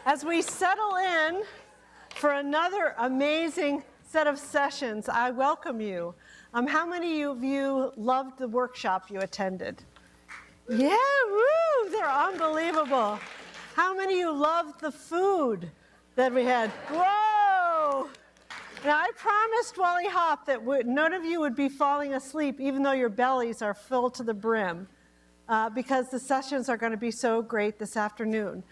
As we settle in for another amazing set of sessions, I welcome you. How many of you loved the workshop you attended? Yeah, woo, they're unbelievable. How many of you loved the food that we had? Whoa! Now, I promised Wally Hop that none of you would be falling asleep, even though your bellies are filled to the brim, because the sessions are going to be so great this afternoon.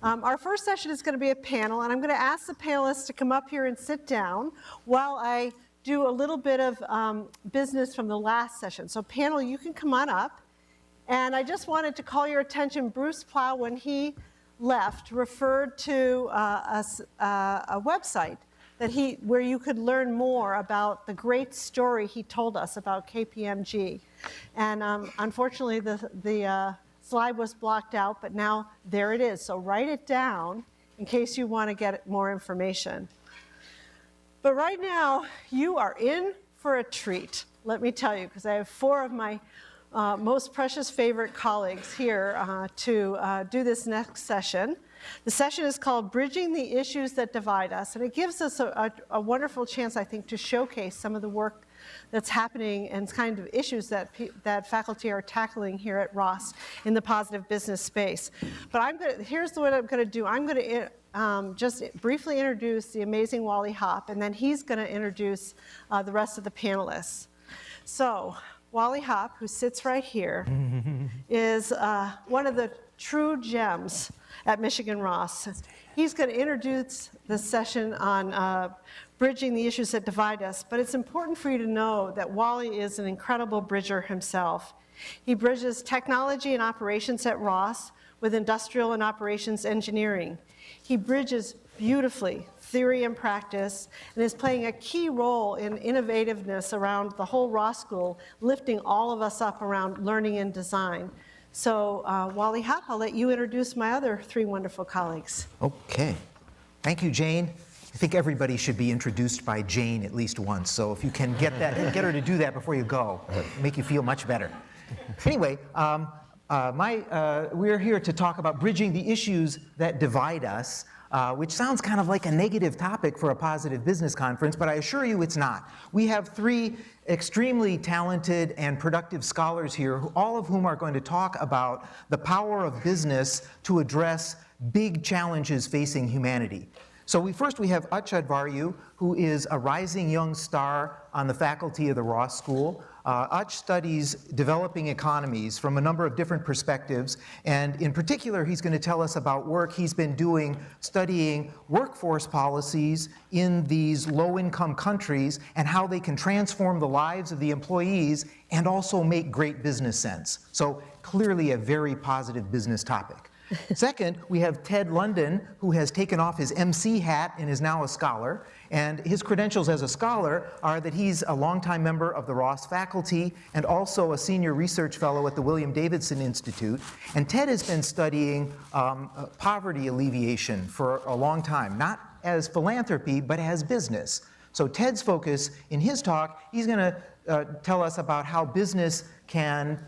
Our first session is going to be a panel, and I'm going to ask the panelists to come up here and sit down while I do a little bit of business from the last session. So panel, you can come on up. And I just wanted to call your attention, Bruce Plow, when he left, referred to a website that where you could learn more about the great story he told us about KPMG. And unfortunately, the slide was blocked out, but now there it is. So write it down in case you want to get more information. But right now, you are in for a treat, let me tell you, because I have four of my most precious favorite colleagues here to do this next session. The session is called Bridging the Issues That Divide Us, and it gives us a wonderful chance, I think, to showcase some of the work that's happening and kind of issues that faculty are tackling here at Ross in the positive business space. But here's what I'm going to do. I'm going to just briefly introduce the amazing Wally Hop, and then he's going to introduce the rest of the panelists. So, Wally Hop, who sits right here, is one of the true gems at Michigan Ross. He's going to introduce the session on bridging the issues that divide us, but it's important for you to know that Wally is an incredible bridger himself. He bridges technology and operations at Ross with industrial and operations engineering. He bridges beautifully theory and practice, and is playing a key role in innovativeness around the whole Ross School, lifting all of us up around learning and design. So, Wally Hop, I'll let you introduce my other three wonderful colleagues. Okay. Thank you, Jane. I think everybody should be introduced by Jane at least once, so if you can get her to do that before you go, it'll make you feel much better. Anyway, we're here to talk about bridging the issues that divide us, which sounds kind of like a negative topic for a positive business conference, but I assure you it's not. We have three extremely talented and productive scholars here, all of whom are going to talk about the power of business to address big challenges facing humanity. So we have Achyuta Adhvaryu, who is a rising young star on the faculty of the Ross School. Ach studies developing economies from a number of different perspectives, and in particular, he's going to tell us about work he's been doing studying workforce policies in these low-income countries and how they can transform the lives of the employees and also make great business sense. So clearly a very positive business topic. Second, we have Ted London, who has taken off his MC hat and is now a scholar. And his credentials as a scholar are that he's a longtime member of the Ross faculty and also a senior research fellow at the William Davidson Institute. And Ted has been studying poverty alleviation for a long time, not as philanthropy, but as business. So Ted's focus in his talk, he's going to tell us about how business can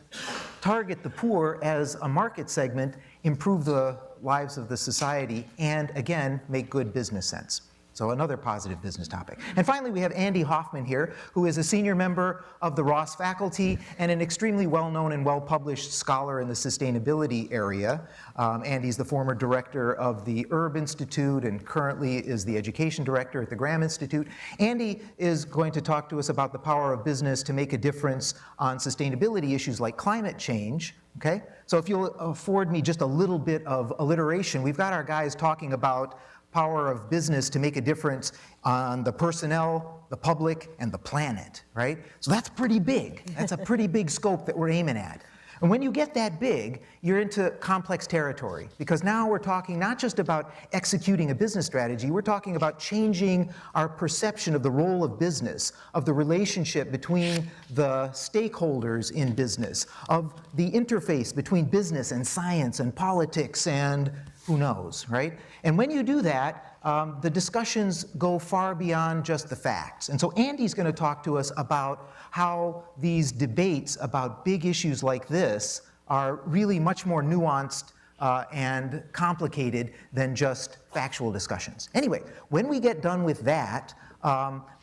target the poor as a market segment, improve the lives of the society, and again, make good business sense. So another positive business topic. And finally, we have Andy Hoffman here, who is a senior member of the Ross faculty and an extremely well-known and well-published scholar in the sustainability area. Andy's the former director of the Erb Institute and currently is the education director at the Graham Institute. Andy is going to talk to us about the power of business to make a difference on sustainability issues like climate change. Okay? So if you'll afford me just a little bit of alliteration, we've got our guys talking about power of business to make a difference on the personnel, the public, and the planet, right? So that's pretty big. That's a pretty big scope that we're aiming at. And when you get that big, you're into complex territory, because now we're talking not just about executing a business strategy, we're talking about changing our perception of the role of business, of the relationship between the stakeholders in business, of the interface between business and science and politics and who knows, right? And when you do that, the discussions go far beyond just the facts. And so Andy's going to talk to us about how these debates about big issues like this are really much more nuanced and complicated than just factual discussions. Anyway, when we get done with that,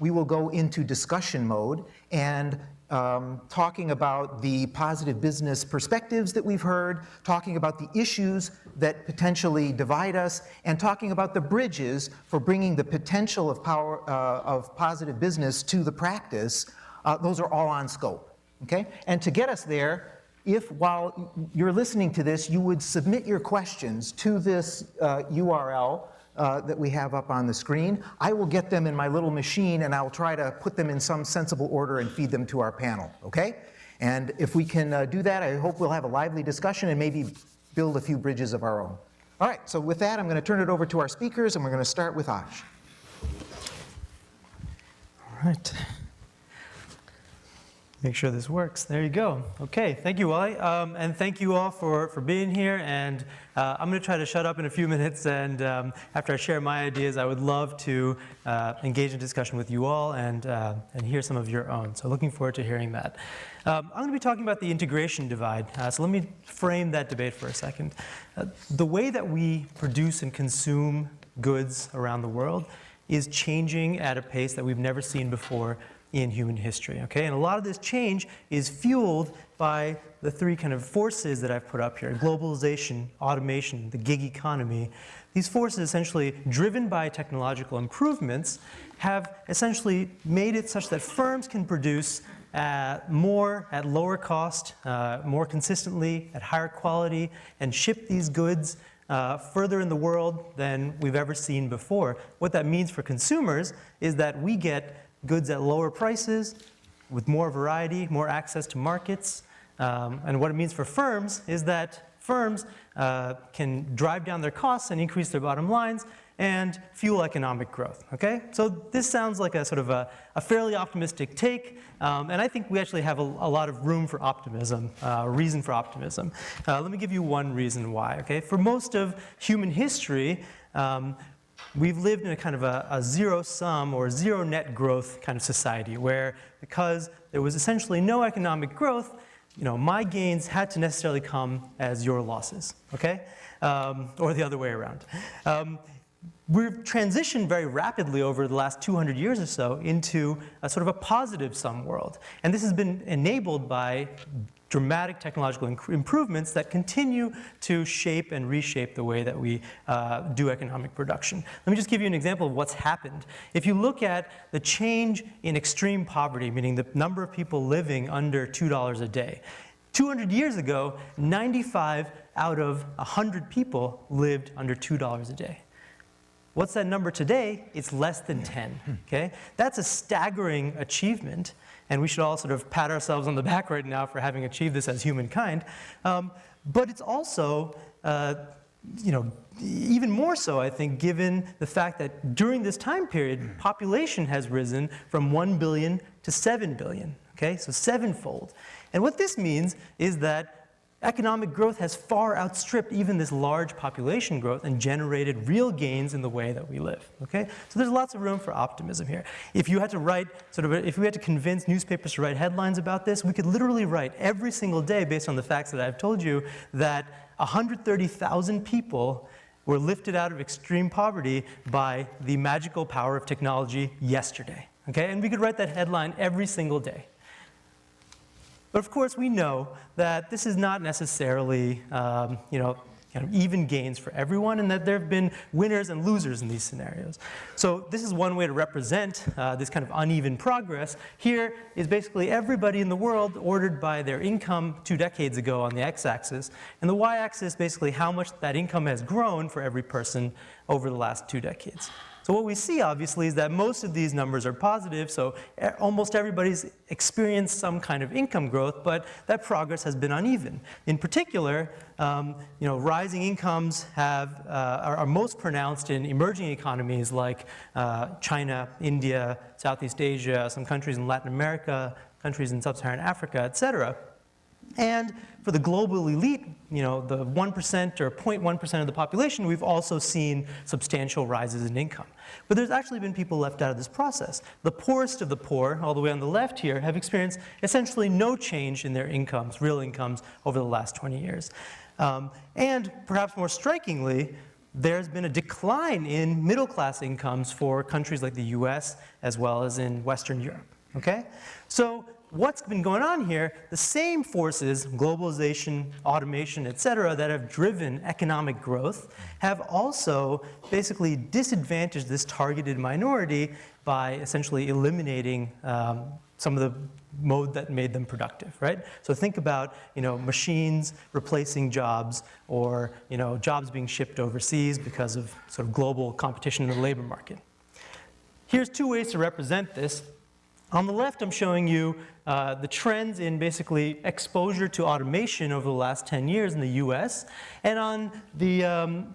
we will go into discussion mode and talking about the positive business perspectives that we've heard, talking about the issues that potentially divide us, and talking about the bridges for bringing the potential of positive business to the practice. Those are all on scope, okay? And to get us there, if while you're listening to this, you would submit your questions to this URL that we have up on the screen, I will get them in my little machine and I'll try to put them in some sensible order and feed them to our panel, okay? And if we can do that, I hope we'll have a lively discussion and maybe build a few bridges of our own. All right, so with that, I'm going to turn it over to our speakers, and we're going to start with Ash. All right. Make sure this works. There you go. Okay, thank you, Wally. And thank you all for being here. And I'm going to try to shut up in a few minutes. And after I share my ideas, I would love to engage in discussion with you all and hear some of your own. So looking forward to hearing that. I'm going to be talking about the integration divide. So let me frame that debate for a second. The way that we produce and consume goods around the world is changing at a pace that we've never seen before in human history, okay? And a lot of this change is fueled by the three kind of forces that I've put up here: globalization, automation, the gig economy. These forces, essentially driven by technological improvements, have essentially made it such that firms can produce more at lower cost, more consistently, at higher quality, and ship these goods further in the world than we've ever seen before. What that means for consumers is that we get goods at lower prices, with more variety, more access to markets. And what it means for firms is that firms can drive down their costs and increase their bottom lines and fuel economic growth, okay? So this sounds like a sort of a fairly optimistic take, and I think we actually have a lot of room for optimism, reason for optimism. Let me give you one reason why, okay? For most of human history, we've lived in a kind of a zero-sum or zero-net growth kind of society where, because there was essentially no economic growth, my gains had to necessarily come as your losses, okay? Or the other way around. We've transitioned very rapidly over the last 200 years or so into a sort of a positive-sum world. And this has been enabled by dramatic technological improvements that continue to shape and reshape the way that we do economic production. Let me just give you an example of what's happened. If you look at the change in extreme poverty, meaning the number of people living under $2 a day, 200 years ago, 95 out of 100 people lived under $2 a day. What's that number today? It's less than 10, okay? That's a staggering achievement, and we should all sort of pat ourselves on the back right now for having achieved this as humankind. But it's also, even more so, I think, given the fact that during this time period, population has risen from 1 billion to 7 billion, okay? So sevenfold. And what this means is that economic growth has far outstripped even this large population growth and generated real gains in the way that we live, okay? So there's lots of room for optimism here. If you had to write if we had to convince newspapers to write headlines about this, we could literally write every single day, based on the facts that I've told you, that 130,000 people were lifted out of extreme poverty by the magical power of technology yesterday, okay? And we could write that headline every single day. But of course, we know that this is not necessarily, kind of even gains for everyone, and that there have been winners and losers in these scenarios. So this is one way to represent this kind of uneven progress. Here is basically everybody in the world ordered by their income 2 decades ago on the x-axis, and the y-axis basically how much that income has grown for every person over the last 2 decades. So what we see, obviously, is that most of these numbers are positive, so almost everybody's experienced some kind of income growth, but that progress has been uneven. In particular, rising incomes are most pronounced in emerging economies like China, India, Southeast Asia, some countries in Latin America, countries in sub-Saharan Africa, et cetera. And for the global elite, the 1% or 0.1% of the population, we've also seen substantial rises in income. But there's actually been people left out of this process. The poorest of the poor, all the way on the left here, have experienced essentially no change in their incomes, real incomes, over the last 20 years. And perhaps more strikingly, there's been a decline in middle-class incomes for countries like the US as well as in Western Europe, okay? So what's been going on here, the same forces, globalization, automation, et cetera, that have driven economic growth have also basically disadvantaged this targeted minority by essentially eliminating some of the mode that made them productive, right? So think about, machines replacing jobs, or, jobs being shipped overseas because of sort of global competition in the labor market. Here's two ways to represent this. On the left, I'm showing you the trends in basically exposure to automation over the last 10 years in the US. And on the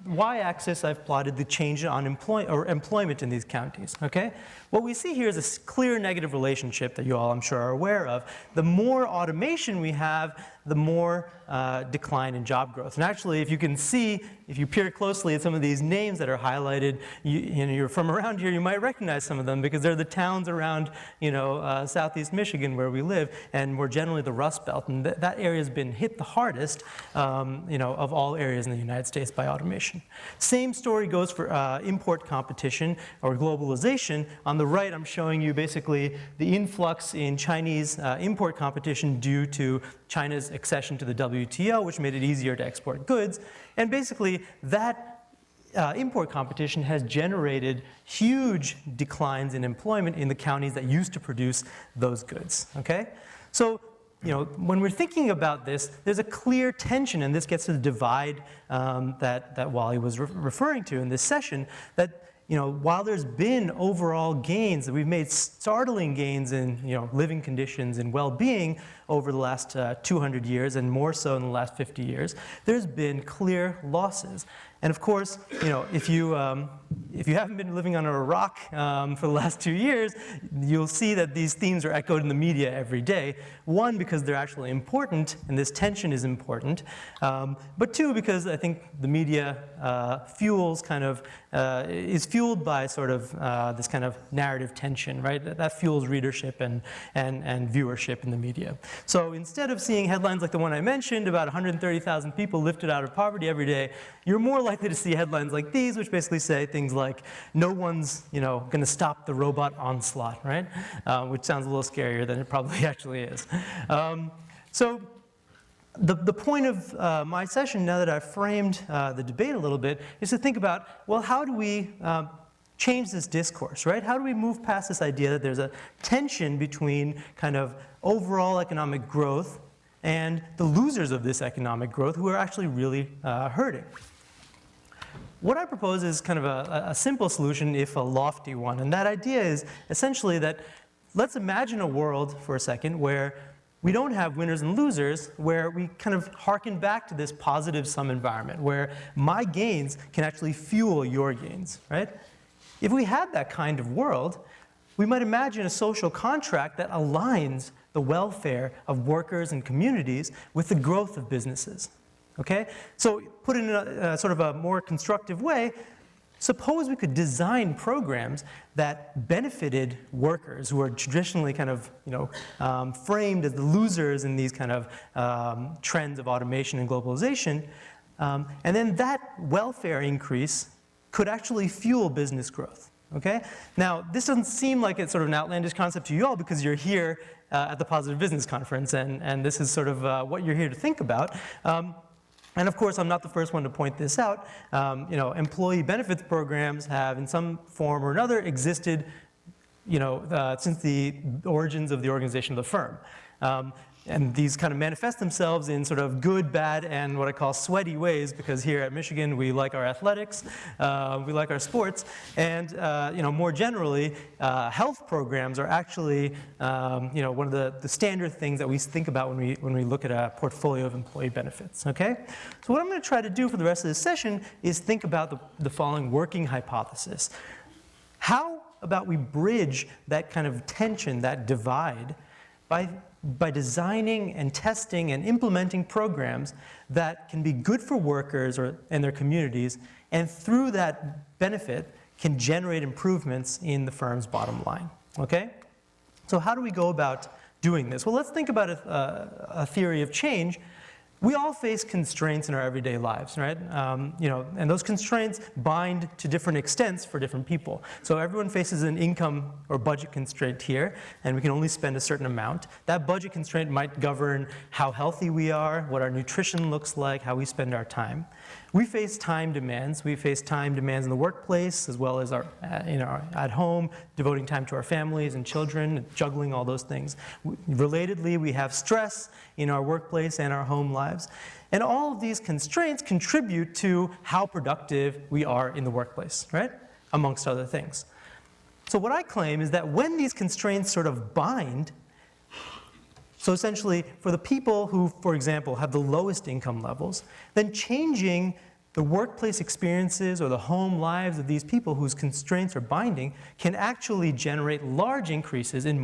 y-axis, I've plotted the change in employment in these counties, okay? What we see here is a clear negative relationship that you all, I'm sure, are aware of. The more automation we have, the more decline in job growth. And actually, if you can see, if you peer closely at some of these names that are highlighted, you're from around here, you might recognize some of them because they're the towns around, southeast Michigan where we live, and more generally the Rust Belt. And that area has been hit the hardest, of all areas in the United States by automation. Same story goes for import competition or globalization. On the right, I'm showing you basically the influx in Chinese import competition due to China's accession to the WTO, which made it easier to export goods. And basically, that import competition has generated huge declines in employment in the counties that used to produce those goods, okay? So, when we're thinking about this, there's a clear tension, and this gets to the divide that Wally was referring to in this session, that while there's been overall gains, that we've made startling gains in living conditions and well-being over the last 200 years, and more so in the last 50 years, there's been clear losses. And of course, if you haven't been living under a rock for the last 2 years, you'll see that these themes are echoed in the media every day. One, because they're actually important, and this tension is important. But two, because I think the media is fueled by sort of this kind of narrative tension, right? That fuels readership and viewership in the media. So instead of seeing headlines like the one I mentioned about 130,000 people lifted out of poverty every day, you're more likely to see headlines like these, which basically say things like, no one's going to stop the robot onslaught, right? Which sounds a little scarier than it probably actually is. So the point of my session, now that I've framed the debate a little bit, is to think about, well, how do we change this discourse, right? How do we move past this idea that there's a tension between kind of overall economic growth and the losers of this economic growth who are actually really hurting? What I propose is kind of a simple solution, if a lofty one, and that idea is essentially that let's imagine a world for a second where we don't have winners and losers, where we kind of harken back to this positive sum environment, where my gains can actually fuel your gains, right? If we had that kind of world, we might imagine a social contract that aligns the welfare of workers and communities with the growth of businesses, okay? So put it in a sort of a more constructive way, suppose we could design programs that benefited workers who are traditionally kind of, framed as the losers in these kind of trends of automation and globalization, and then that welfare increase could actually fuel business growth, okay? Now, this doesn't seem like it's sort of an outlandish concept to you all because you're here at the Positive Business Conference, and this is sort of what you're here to think about. And of course, I'm not the first one to point this out. Employee benefits programs have, in some form or another, existed, since the origins of the organization of the firm. And these kind of manifest themselves in sort of good, bad, and what I call sweaty ways, because here at Michigan, we like our athletics, we like our sports, and more generally, health programs are actually one of the standard things that we think about when we look at a portfolio of employee benefits, okay? So what I'm going to try to do for the rest of this session is think about the following working hypothesis. How about we bridge that kind of tension, that divide, by designing and testing and implementing programs that can be good for workers and their communities, and through that benefit can generate improvements in the firm's bottom line, okay? So how do we go about doing this? Well, let's think about a theory of change. We all face constraints in our everyday lives, right? And those constraints bind to different extents for different people. So everyone faces an income or budget constraint here, and we can only spend a certain amount. That budget constraint might govern how healthy we are, what our nutrition looks like, how we spend our time. We face time demands. We face time demands in the workplace, as well as at home, devoting time to our families and children, juggling all those things. Relatedly, we have stress in our workplace and our home lives. And all of these constraints contribute to how productive we are in the workplace, right? Amongst other things. So what I claim is that when these constraints sort of bind, so essentially, for the people who, for example, have the lowest income levels, then changing the workplace experiences or the home lives of these people whose constraints are binding can actually generate large increases in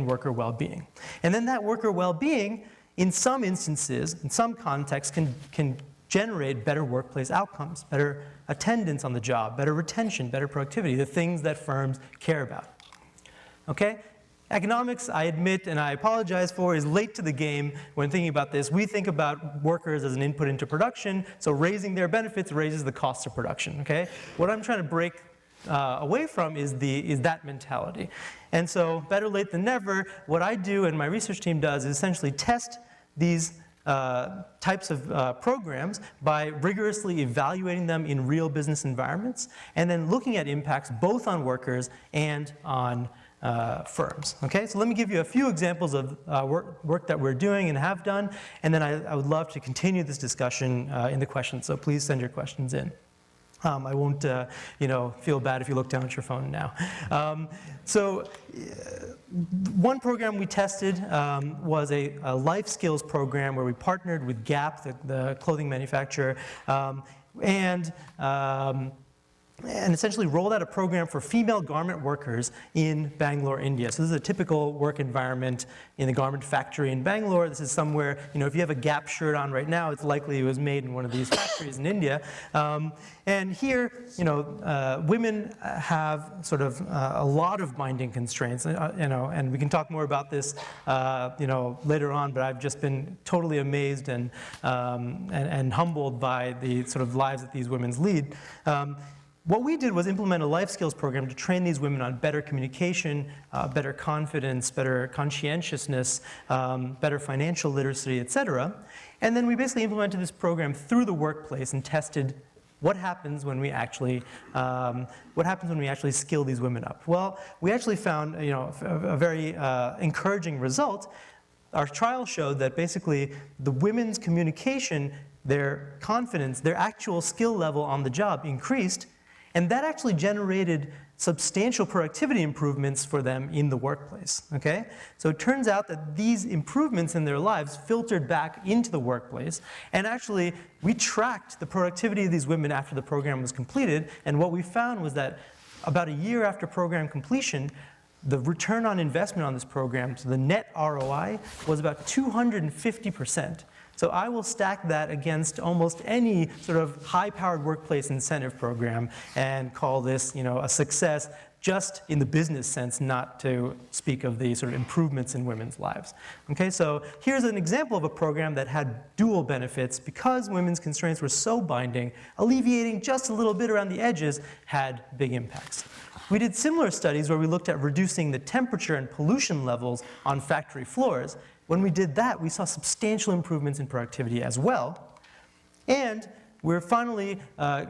worker well-being. And then that worker well-being, in some instances, in some contexts, can generate better workplace outcomes, better attendance on the job, better retention, better productivity, the things that firms care about. Okay? Economics, I admit, and I apologize for, is late to the game when thinking about this. We think about workers as an input into production, so raising their benefits raises the cost of production, okay? What I'm trying to break away from is that mentality. And so, better late than never, what I do and my research team does is essentially test these types of programs by rigorously evaluating them in real business environments, and then looking at impacts both on workers and on firms. Okay, so let me give you a few examples of work that we're doing and have done, and then I would love to continue this discussion in the questions, so please send your questions in. I won't feel bad if you look down at your phone now. One program we tested was a life skills program where we partnered with Gap, the clothing manufacturer, and essentially rolled out a program for female garment workers in Bangalore, India. So this is a typical work environment in the garment factory in Bangalore. This is somewhere, if you have a Gap shirt on right now, it's likely it was made in one of these factories in India. And here, women have sort of a lot of binding constraints, and we can talk more about this, later on, but I've just been totally amazed and humbled by the sort of lives that these women lead. What we did was implement a life skills program to train these women on better communication, better confidence, better conscientiousness, better financial literacy, et cetera. And then we basically implemented this program through the workplace and tested what happens when we actually skill these women up. Well, we actually found a very encouraging result. Our trial showed that basically the women's communication, their confidence, their actual skill level on the job increased. And that actually generated substantial productivity improvements for them in the workplace, okay? So it turns out that these improvements in their lives filtered back into the workplace, and actually we tracked the productivity of these women after the program was completed, and what we found was that about a year after program completion, the return on investment on this program, so the net ROI, was about 250%. So I will stack that against almost any sort of high-powered workplace incentive program and call this, a success just in the business sense, not to speak of the sort of improvements in women's lives. Okay, so here's an example of a program that had dual benefits because women's constraints were so binding, alleviating just a little bit around the edges had big impacts. We did similar studies where we looked at reducing the temperature and pollution levels on factory floors. When we did that, we saw substantial improvements in productivity as well. And we're finally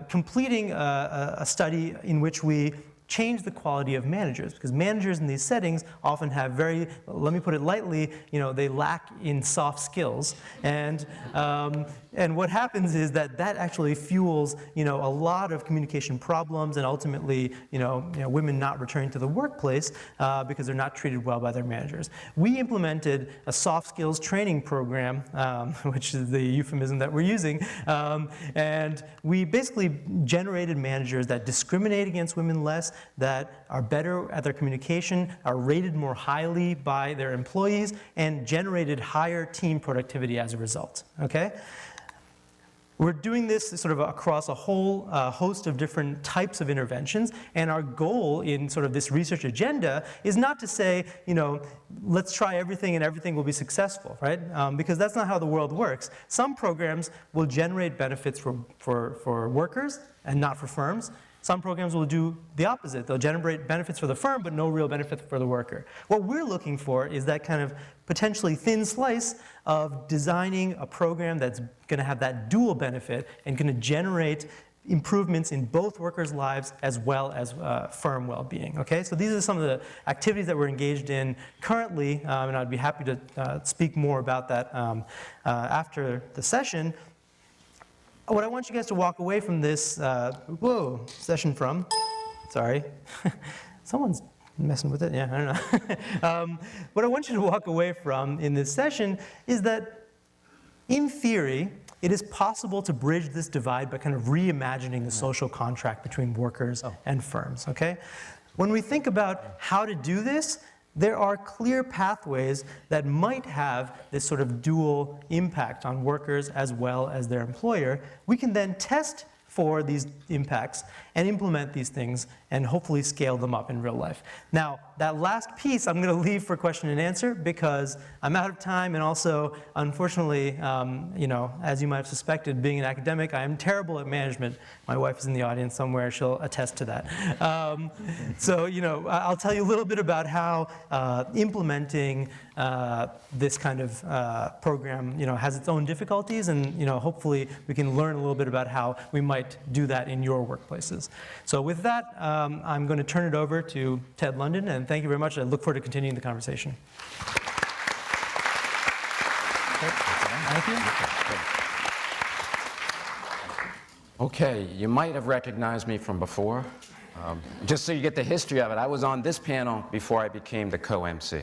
completing a study in which we change the quality of managers, because managers in these settings often have very, let me put it lightly, they lack in soft skills. And what happens is that actually fuels, a lot of communication problems and ultimately, women not returning to the workplace because they're not treated well by their managers. We implemented a soft skills training program, which is the euphemism that we're using, and we basically generated managers that discriminate against women less, that are better at their communication, are rated more highly by their employees, and generated higher team productivity as a result, okay? We're doing this sort of across a whole host of different types of interventions, and our goal in sort of this research agenda is not to say, let's try everything and everything will be successful, right? Because that's not how the world works. Some programs will generate benefits for workers and not for firms. Some programs will do the opposite. They'll generate benefits for the firm, but no real benefit for the worker. What we're looking for is that kind of potentially thin slice of designing a program that's going to have that dual benefit and going to generate improvements in both workers' lives as well as firm well-being. Okay, so these are some of the activities that we're engaged in currently, and I'd be happy to speak more about that after the session. What I want you guys to walk away from this session from, sorry, someone's messing with it, yeah, I don't know. What I want you to walk away from in this session is that, in theory, it is possible to bridge this divide by kind of reimagining the social contract between workers and firms, okay? When we think about how to do this, there are clear pathways that might have this sort of dual impact on workers as well as their employer. We can then test for these impacts and implement these things and hopefully scale them up in real life. Now, that last piece I'm going to leave for question and answer because I'm out of time, and also, unfortunately, as you might have suspected, being an academic, I am terrible at management. My wife is in the audience somewhere. She'll attest to that. I'll tell you a little bit about how implementing this kind of program, has its own difficulties, and hopefully we can learn a little bit about how we might do that in your workplaces. So with that, I'm going to turn it over to Ted London, and thank you very much. I look forward to continuing the conversation. Thank you. Okay, you might have recognized me from before. Just so you get the history of it, I was on this panel before I became the co-MC.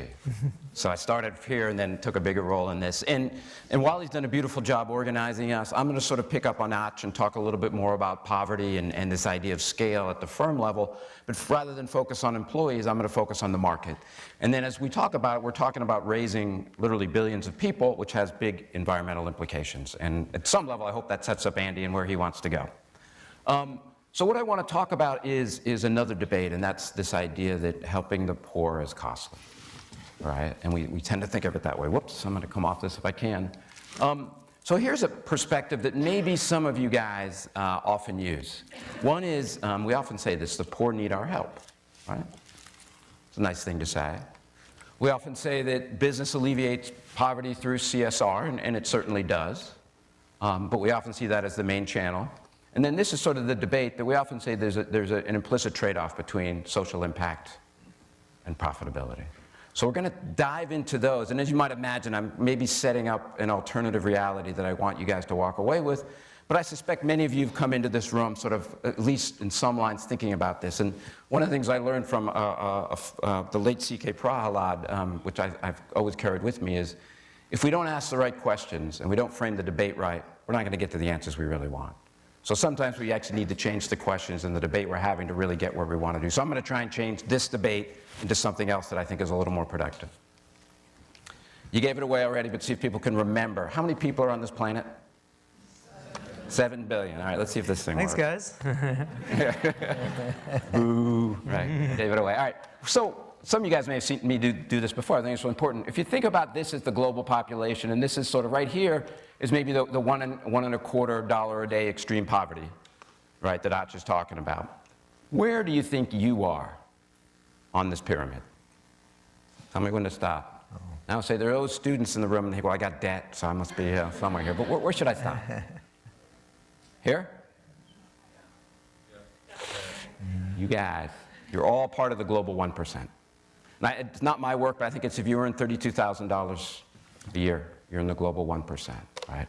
So I started here and then took a bigger role in this. And while he's done a beautiful job organizing us, I'm going to sort of pick up on Ach and talk a little bit more about poverty and this idea of scale at the firm level. But rather than focus on employees, I'm going to focus on the market. And then as we talk about it, we're talking about raising literally billions of people, which has big environmental implications. And at some level, I hope that sets up Andy and where he wants to go. So what I want to talk about is another debate, and that's this idea that helping the poor is costly, right? And we tend to think of it that way. Whoops, I'm going to come off this if I can. So here's a perspective that maybe some of you guys often use. One is, we often say this, the poor need our help, right? It's a nice thing to say. We often say that business alleviates poverty through CSR, and it certainly does. But we often see that as the main channel. And then this is sort of the debate that we often say there's an implicit trade-off between social impact and profitability. So we're going to dive into those. And as you might imagine, I'm maybe setting up an alternative reality that I want you guys to walk away with. But I suspect many of you have come into this room sort of, at least in some lines, thinking about this. And one of the things I learned from the late C.K. Prahalad, which I've always carried with me, is if we don't ask the right questions and we don't frame the debate right, we're not going to get to the answers we really want. So sometimes we actually need to change the questions in the debate we're having to really get where we want to do. So I'm going to try and change this debate into something else that I think is a little more productive. You gave it away already, but see if people can remember. How many people are on this planet? 7 billion. All right, let's see if this thing works. Thanks, guys. Boo. Right, gave it away. All right, so some of you guys may have seen me do this before. I think it's so important. If you think about this as the global population, and this is sort of right here, is maybe the $1.25 a day extreme poverty, right, that Ach is talking about. Where do you think you are on this pyramid? Tell me when to stop. Oh. Now say there are those students in the room and they go, well, I got debt, so I must be somewhere here. But where should I stop? Here? You guys, you're all part of the global 1%. Now, it's not my work, but I think it's if you earn $32,000 a year, you're in the global 1%, right?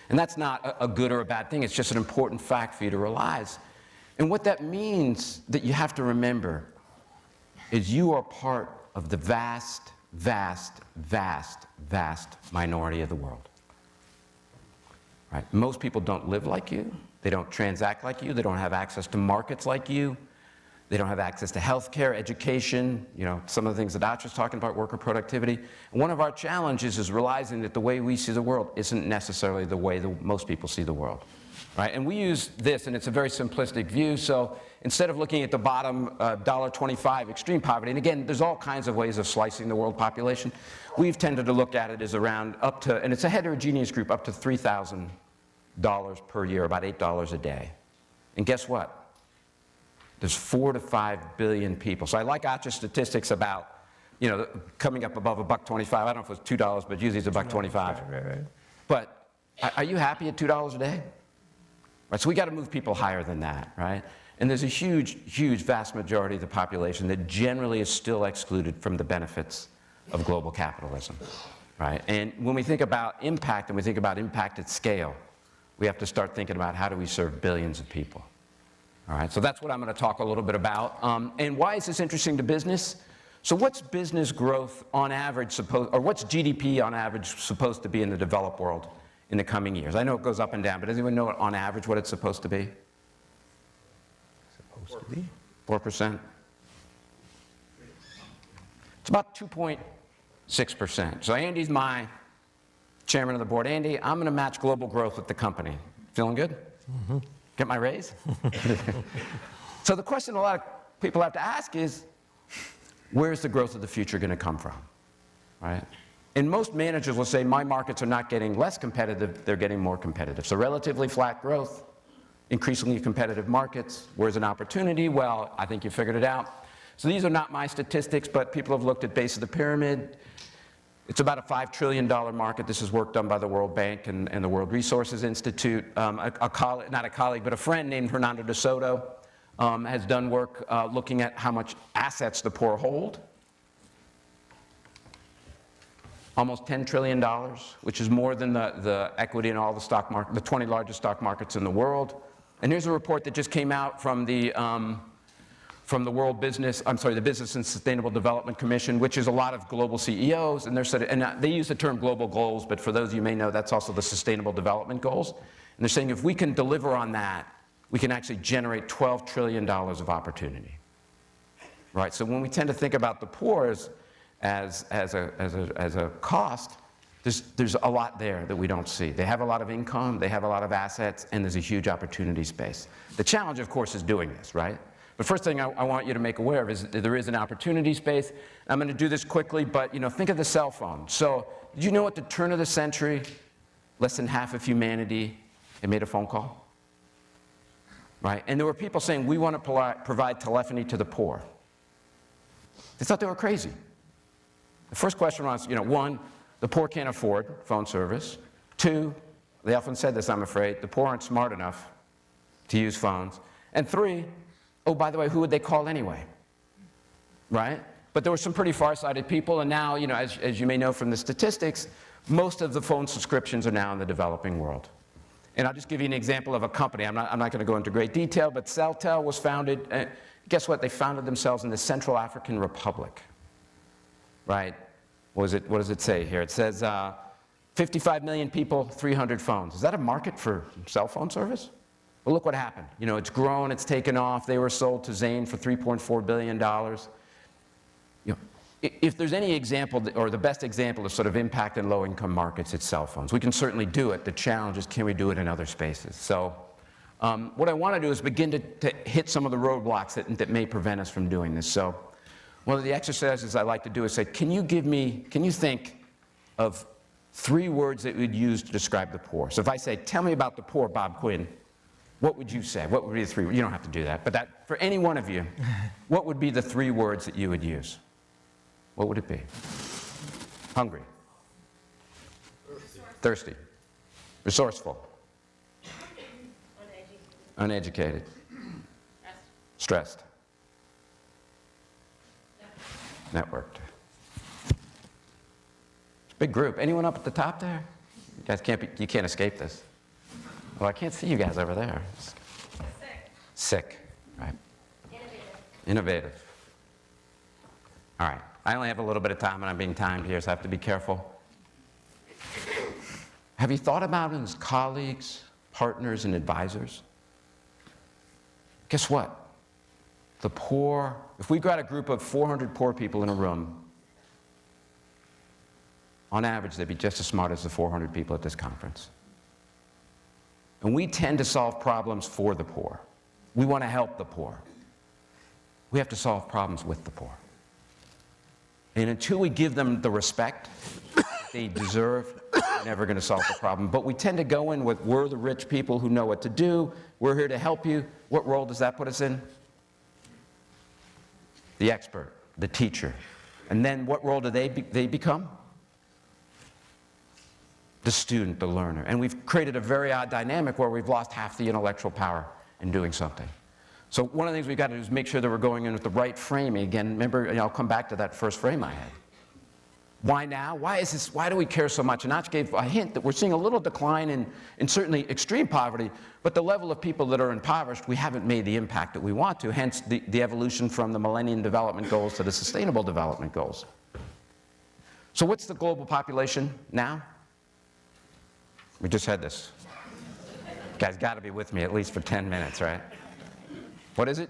And that's not a good or a bad thing. It's just an important fact for you to realize. And what that means that you have to remember is you are part of the vast, vast, vast, vast minority of the world. Right? Most people don't live like you. They don't transact like you. They don't have access to markets like you. They don't have access to healthcare, education, some of the things that Ach was talking about, worker productivity. And one of our challenges is realizing that the way we see the world isn't necessarily the way most people see the world. right? And we use this, and it's a very simplistic view. So instead of looking at the bottom $1.25 extreme poverty, and again, there's all kinds of ways of slicing the world population, we've tended to look at it as around up to, and it's a heterogeneous group, up to $3,000 per year, about $8 a day. And guess what? There's 4 to 5 billion people. So I like Achyuta's statistics about, you know, coming up above $1.25. I don't know if it was $2, but usually it's $1.25. Right. But are you happy at $2 a day? Right, so we got to move people higher than that, right? And there's a huge, huge, vast majority of the population that generally is still excluded from the benefits of global capitalism, right? And when we think about impact, and we think about impact at scale, we have to start thinking about how do we serve billions of people. All right, so that's what I'm going to talk a little bit about. And why is this interesting to business? So what's business growth on average or what's GDP on average supposed to be in the developed world in the coming years? I know it goes up and down, but does anyone know on average what it's supposed to be? Supposed to be 4%? It's about 2.6%. So Andy's my chairman of the board. Andy, I'm going to match global growth with the company. Feeling good? Mm-hmm. Get my raise? So the question a lot of people have to ask is, where's the growth of the future going to come from, right? And most managers will say, my markets are not getting less competitive, they're getting more competitive. So relatively flat growth, increasingly competitive markets. Where's an opportunity? Well, I think you figured it out. So these are not my statistics, but people have looked at base of the pyramid. It's about a $5 trillion market. This is work done by the World Bank and the World Resources Institute. Not a colleague, but a friend named Hernando de Soto has done work looking at how much assets the poor hold. Almost $10 trillion, which is more than the equity in all the stock market, the 20 largest stock markets in the world. And here's a report that just came out from the the Business and Sustainable Development Commission, which is a lot of global CEOs, and they use the term global goals, but for those of you may know, that's also the Sustainable Development Goals. And they're saying if we can deliver on that, we can actually generate $12 trillion of opportunity. Right? So when we tend to think about the poor as a cost, there's a lot there that we don't see. They have a lot of income, they have a lot of assets, and there's a huge opportunity space. The challenge, of course, is doing this, right? But first thing I want you to make aware of is that there is an opportunity space. I'm going to do this quickly, but think of the cell phone. So did you know at the turn of the century, less than half of humanity had made a phone call? Right? And there were people saying, we want to provide telephony to the poor. They thought they were crazy. The first question was, one, the poor can't afford phone service. Two, they often said this, I'm afraid, the poor aren't smart enough to use phones. And three, oh, by the way, who would they call anyway? Right? But there were some pretty far-sighted people, and now, as you may know from the statistics, most of the phone subscriptions are now in the developing world. And I'll just give you an example of a company. I'm not going to go into great detail, but Celtel was founded, guess what? They founded themselves in the Central African Republic. Right? What does it say here? It says 55 million people, 300 phones. Is that a market for cell phone service? Well, look what happened. It's grown, it's taken off. They were sold to Zain for $3.4 billion. If there's any example, or the best example of sort of impact in low-income markets, it's cell phones. We can certainly do it. The challenge is, can we do it in other spaces? So what I want to do is begin to hit some of the roadblocks that may prevent us from doing this. So one of the exercises I like to do is say, can you think of 3 words that you'd use to describe the poor? So if I say, tell me about the poor, Bob Quinn, what would you say? What would be the 3 words? You don't have to do that, but for any one of you, what would be the 3 words that you would use? What would it be? Hungry. Thirsty. Resourceful. Uneducated. Stressed. Networked. It's a big group. Anyone up at the top there? You guys you can't escape this. Well, I can't see you guys over there. Sick, right? Innovative. All right. I only have a little bit of time, and I'm being timed here, so I have to be careful. Have you thought about it as colleagues, partners, and advisors? Guess what? The poor, if we got a group of 400 poor people in a room, on average, they'd be just as smart as the 400 people at this conference. And we tend to solve problems for the poor. We want to help the poor. We have to solve problems with the poor. And until we give them the respect they deserve, we're never going to solve the problem. But we tend to go in with, we're the rich people who know what to do. We're here to help you. What role does that put us in? The expert, the teacher. And then what role do they become? The student, the learner. And we've created a very odd dynamic where we've lost half the intellectual power in doing something. So one of the things we've got to do is make sure that we're going in with the right framing. Again, remember, I'll come back to that first frame I had. Why now? Why is this? Why do we care so much? And Ach gave a hint that we're seeing a little decline in certainly extreme poverty, but the level of people that are impoverished, we haven't made the impact that we want to, hence the evolution from the Millennium Development Goals to the Sustainable Development Goals. So what's the global population now? We just had this. You guys got to be with me at least for 10 minutes, right? What is it?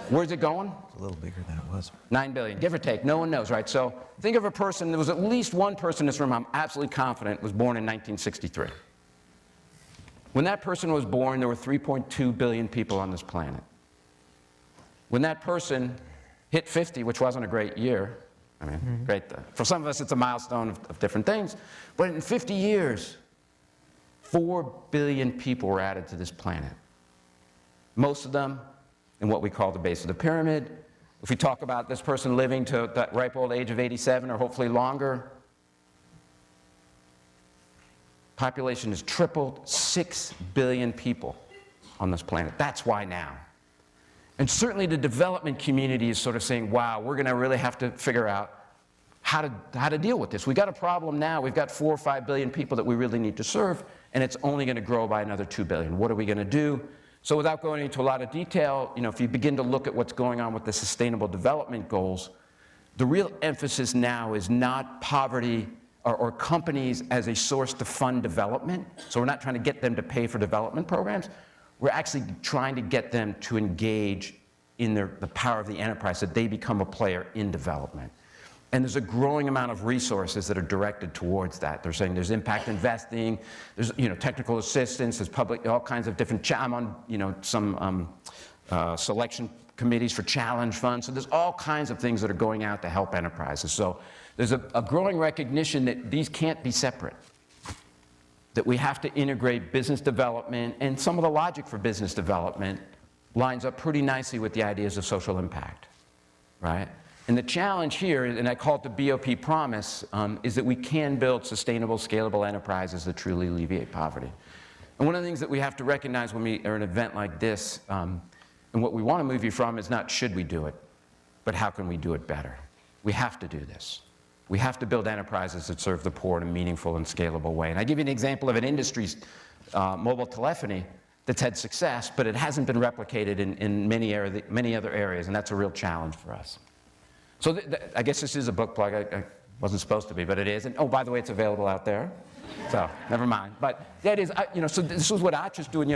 Where's it going? It's a little bigger than it was. 9 billion, give or take. No one knows, right? So think of a person, there was at least one person in this room, I'm absolutely confident, was born in 1963. When that person was born, there were 3.2 billion people on this planet. When that person hit 50, which wasn't a great year, I mean, great. For some of us, it's a milestone of different things. But in 50 years, 4 billion people were added to this planet. Most of them in what we call the base of the pyramid. If we talk about this person living to that ripe old age of 87 or hopefully longer, population has tripled, 6 billion people on this planet. That's why now. And certainly the development community is sort of saying, wow, we're going to really have to figure out how to deal with this. We've got a problem now. We've got 4 or 5 billion people that we really need to serve, and it's only going to grow by another 2 billion. What are we going to do? So without going into a lot of detail, if you begin to look at what's going on with the Sustainable Development Goals, the real emphasis now is not poverty or companies as a source to fund development. So we're not trying to get them to pay for development programs. We're actually trying to get them to engage in the power of the enterprise, so they become a player in development. And there's a growing amount of resources that are directed towards that. They're saying there's impact investing, there's technical assistance, there's public, all kinds of different, I'm on some selection committees for challenge funds. So there's all kinds of things that are going out to help enterprises. So there's a growing recognition that these can't be separate, that we have to integrate business development, and some of the logic for business development lines up pretty nicely with the ideas of social impact, right? And the challenge here, and I call it the BOP promise, is that we can build sustainable, scalable enterprises that truly alleviate poverty. And one of the things that we have to recognize when we are at an event like this, and what we want to move you from is not should we do it, but how can we do it better? We have to do this. We have to build enterprises that serve the poor in a meaningful and scalable way. And I give you an example of an industry's mobile telephony that's had success, but it hasn't been replicated in many other areas, and that's a real challenge for us. So I guess this is a book plug. I wasn't supposed to be, but it is. And oh, by the way, it's available out there. So never mind. But that is, so this is what Achyuta's doing.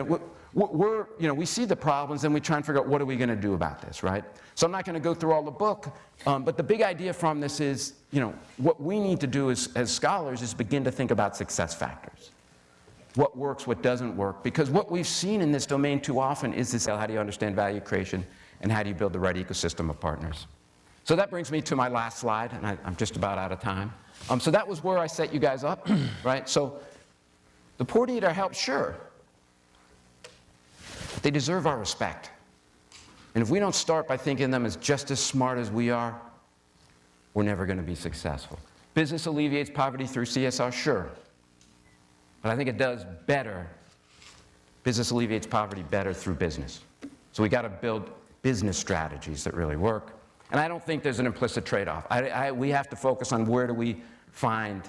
We see the problems, and we try and figure out what are we going to do about this, right? So I'm not going to go through all the book, but the big idea from this is, what we need to do as scholars is begin to think about success factors. What works, what doesn't work. Because what we've seen in this domain too often is this: how do you understand value creation, and how do you build the right ecosystem of partners? So that brings me to my last slide, and I'm just about out of time. So that was where I set you guys up, right? So the poor need our help, sure. But they deserve our respect. And if we don't start by thinking them as just as smart as we are, we're never going to be successful. Business alleviates poverty through CSR, sure. But I think it does better. Business alleviates poverty better through business. So we got to build business strategies that really work. And I don't think there's an implicit trade-off. We have to focus on where do we find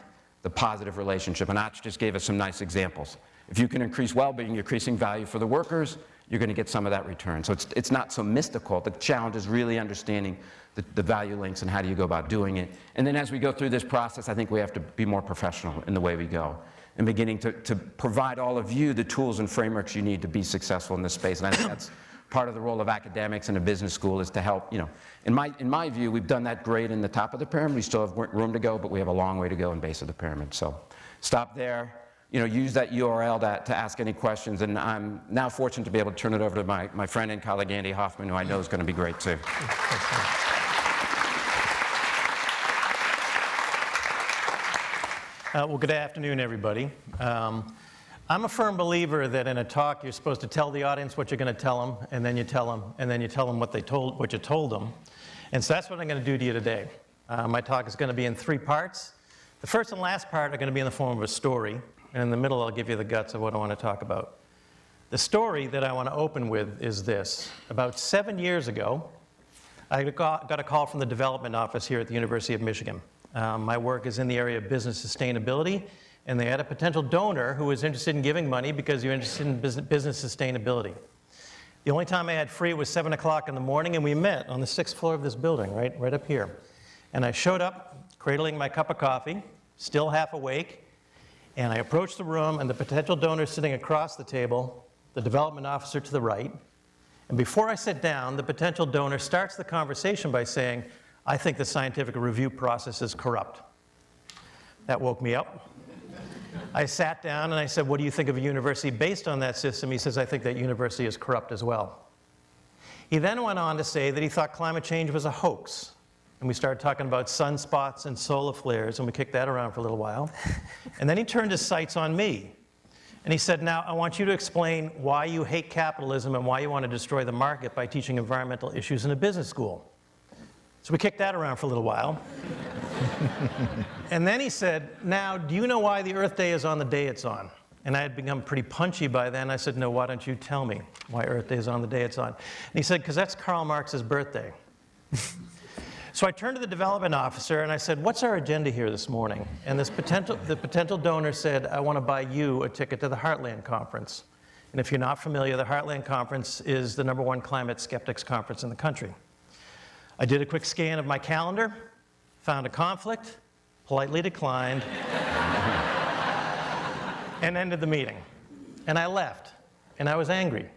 the positive relationship. And Ach just gave us some nice examples. If you can increase well-being, you're increasing value for the workers, you're going to get some of that return. So it's not so mystical. The challenge is really understanding the value links and how do you go about doing it. And then as we go through this process, I think we have to be more professional in the way we go, and beginning to provide all of you the tools and frameworks you need to be successful in this space. And I think that's part of the role of academics in a business school, is to help, in my view, we've done that great in the top of the pyramid. We still have room to go, but we have a long way to go in base of the pyramid. So stop there. use that URL to ask any questions. And I'm now fortunate to be able to turn it over to my friend and colleague, Andy Hoffman, who I know is going to be great too. Well, good afternoon, everybody. I'm a firm believer that in a talk, you're supposed to tell the audience what you're going to tell them, and then you tell them, and then you tell them what you told them. And so that's what I'm going to do to you today. My talk is going to be in 3 parts. The first and last part are going to be in the form of a story, and in the middle, I'll give you the guts of what I want to talk about. The story that I want to open with is this. About 7 years ago, I got a call from the development office here at the University of Michigan. My work is in the area of business sustainability, and they had a potential donor who was interested in giving money because you're interested in business sustainability. The only time I had free was 7 o'clock in the morning, and we met on the 6th floor of this building, right up here. And I showed up, cradling my cup of coffee, still half awake, and I approached the room, and the potential donor sitting across the table, the development officer to the right. And before I sit down, the potential donor starts the conversation by saying, "I think the scientific review process is corrupt." That woke me up. I sat down and I said, "What do you think of a university based on that system?" He says, "I think that university is corrupt as well." He then went on to say that he thought climate change was a hoax. And we started talking about sunspots and solar flares, and we kicked that around for a little while. And then he turned his sights on me. And he said, "Now, I want you to explain why you hate capitalism and why you want to destroy the market by teaching environmental issues in a business school." So we kicked that around for a little while. And then he said, "Now, do you know why the Earth Day is on the day it's on?" And I had become pretty punchy by then. I said, "No, why don't you tell me why Earth Day is on the day it's on?" And he said, "Because that's Karl Marx's birthday." So I turned to the development officer and I said, "What's our agenda here this morning?" And the potential donor said, "I want to buy you a ticket to the Heartland Conference." And if you're not familiar, the Heartland Conference is the #1 climate skeptics conference in the country. I did a quick scan of my calendar, found a conflict, politely declined, and ended the meeting. And I left, and I was angry.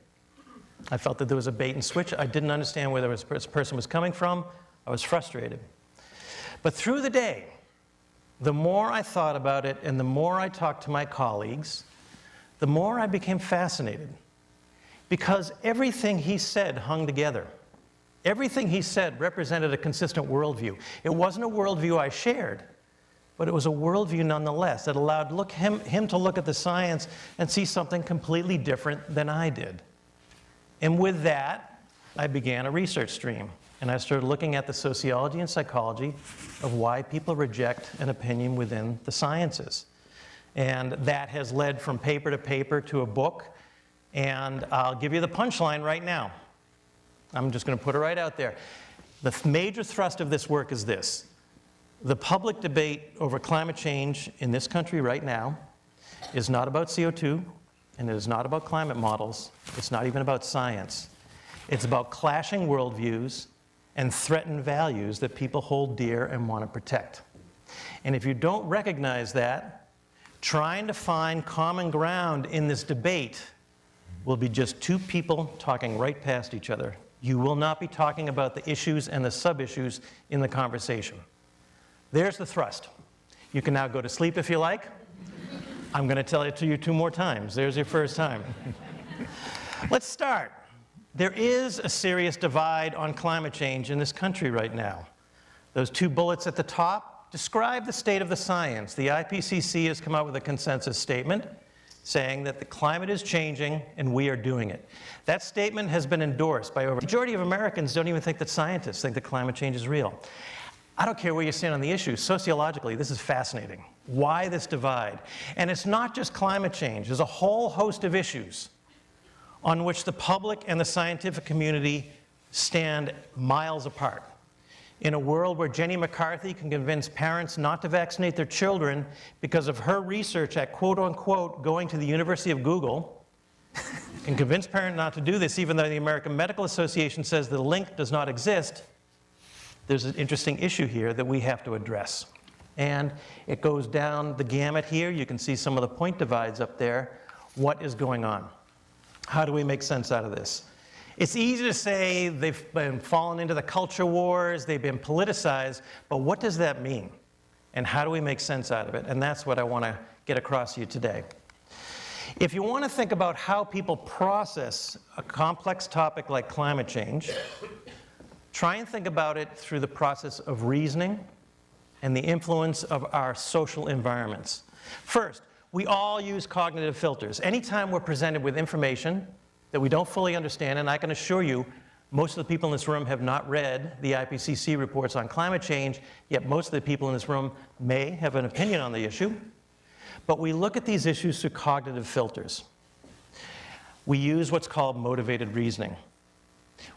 I felt that there was a bait and switch. I didn't understand where this person was coming from. I was frustrated. But through the day, the more I thought about it and the more I talked to my colleagues, the more I became fascinated. Because everything he said hung together. Everything he said represented a consistent worldview. It wasn't a worldview I shared, but it was a worldview nonetheless that allowed him to look at the science and see something completely different than I did. And with that, I began a research stream. And I started looking at the sociology and psychology of why people reject an opinion within the sciences. And that has led from paper to paper to a book. And I'll give you the punchline right now. I'm just going to put it right out there. The major thrust of this work is this. The public debate over climate change in this country right now is not about CO2, and it is not about climate models. It's not even about science. It's about clashing worldviews and threatened values that people hold dear and want to protect. And if you don't recognize that, trying to find common ground in this debate will be just 2 people talking right past each other. You will not be talking about the issues and the sub-issues in the conversation. There's the thrust. You can now go to sleep if you like. I'm going to tell it to you 2 more times. There's your first time. Let's start. There is a serious divide on climate change in this country right now. Those 2 bullets at the top describe the state of the science. The IPCC has come out with a consensus statement saying that the climate is changing and we are doing it. That statement has been endorsed by over the majority of Americans. Don't even think that scientists think that climate change is real. I don't care where you stand on the issue. Sociologically, this is fascinating. Why this divide? And it's not just climate change. There's a whole host of issues on which the public and the scientific community stand miles apart. In a world where Jenny McCarthy can convince parents not to vaccinate their children because of her research at quote-unquote going to the University of Google, can convince parents not to do this even though the American Medical Association says the link does not exist, there's an interesting issue here that we have to address. And it goes down the gamut here. You can see some of the point divides up there. What is going on? How do we make sense out of this? It's easy to say they've been fallen into the culture wars, they've been politicized, but what does that mean? And how do we make sense out of it? And that's what I want to get across to you today. If you want to think about how people process a complex topic like climate change, try and think about it through the process of reasoning and the influence of our social environments. First, we all use cognitive filters. Anytime we're presented with information that we don't fully understand, and I can assure you, most of the people in this room have not read the IPCC reports on climate change, yet most of the people in this room may have an opinion on the issue. But we look at these issues through cognitive filters. We use what's called motivated reasoning.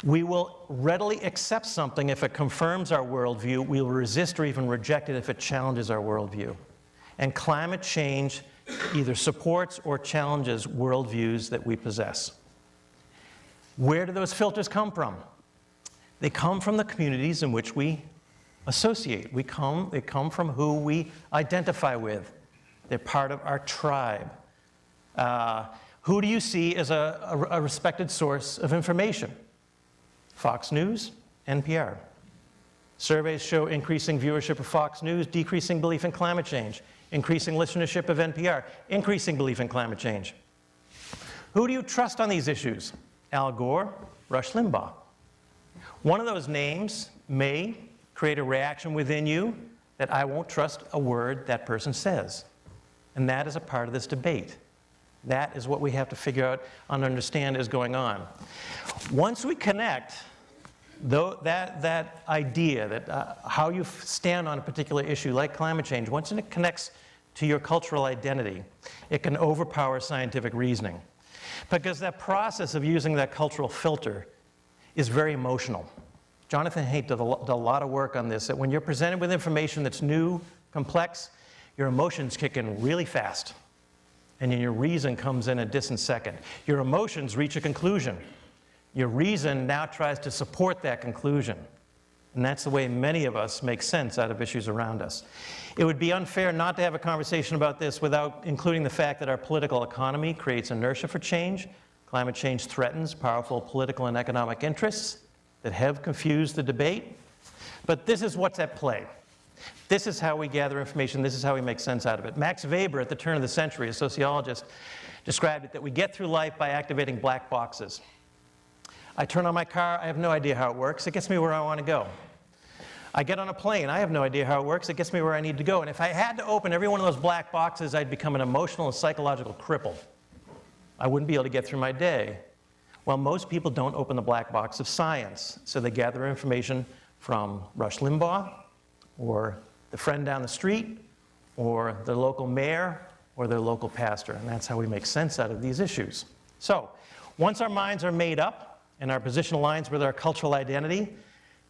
We will readily accept something if it confirms our worldview. We will resist or even reject it if it challenges our worldview. And climate change either supports or challenges worldviews that we possess. Where do those filters come from? They come from the communities in which we associate. They come from who we identify with. They're part of our tribe. Who do you see as a respected source of information? Fox News, NPR. Surveys show increasing viewership of Fox News, decreasing belief in climate change, increasing listenership of NPR, increasing belief in climate change. Who do you trust on these issues? Al Gore, Rush Limbaugh. One of those names may create a reaction within you that I won't trust a word that person says. And that is a part of this debate. That is what we have to figure out and understand is going on. Once we connect that idea, that how you stand on a particular issue like climate change, once it connects to your cultural identity, it can overpower scientific reasoning. Because that process of using that cultural filter is very emotional. Jonathan Haidt did a lot of work on this, that when you're presented with information that's new, complex, your emotions kick in really fast. And then your reason comes in a distant second. Your emotions reach a conclusion. Your reason now tries to support that conclusion. And that's the way many of us make sense out of issues around us. It would be unfair not to have a conversation about this without including the fact that our political economy creates inertia for change. Climate change threatens powerful political and economic interests that have confused the debate. But this is what's at play. This is how we gather information. This is how we make sense out of it. Max Weber, at the turn of the century, a sociologist, described it that we get through life by activating black boxes. I turn on my car, I have no idea how it works. It gets me where I want to go. I get on a plane, I have no idea how it works. It gets me where I need to go. And if I had to open every one of those black boxes, I'd become an emotional and psychological cripple. I wouldn't be able to get through my day. Well, most people don't open the black box of science. So they gather information from Rush Limbaugh, or the friend down the street, or their local mayor, or their local pastor. And that's how we make sense out of these issues. So, once our minds are made up and our position aligns with our cultural identity,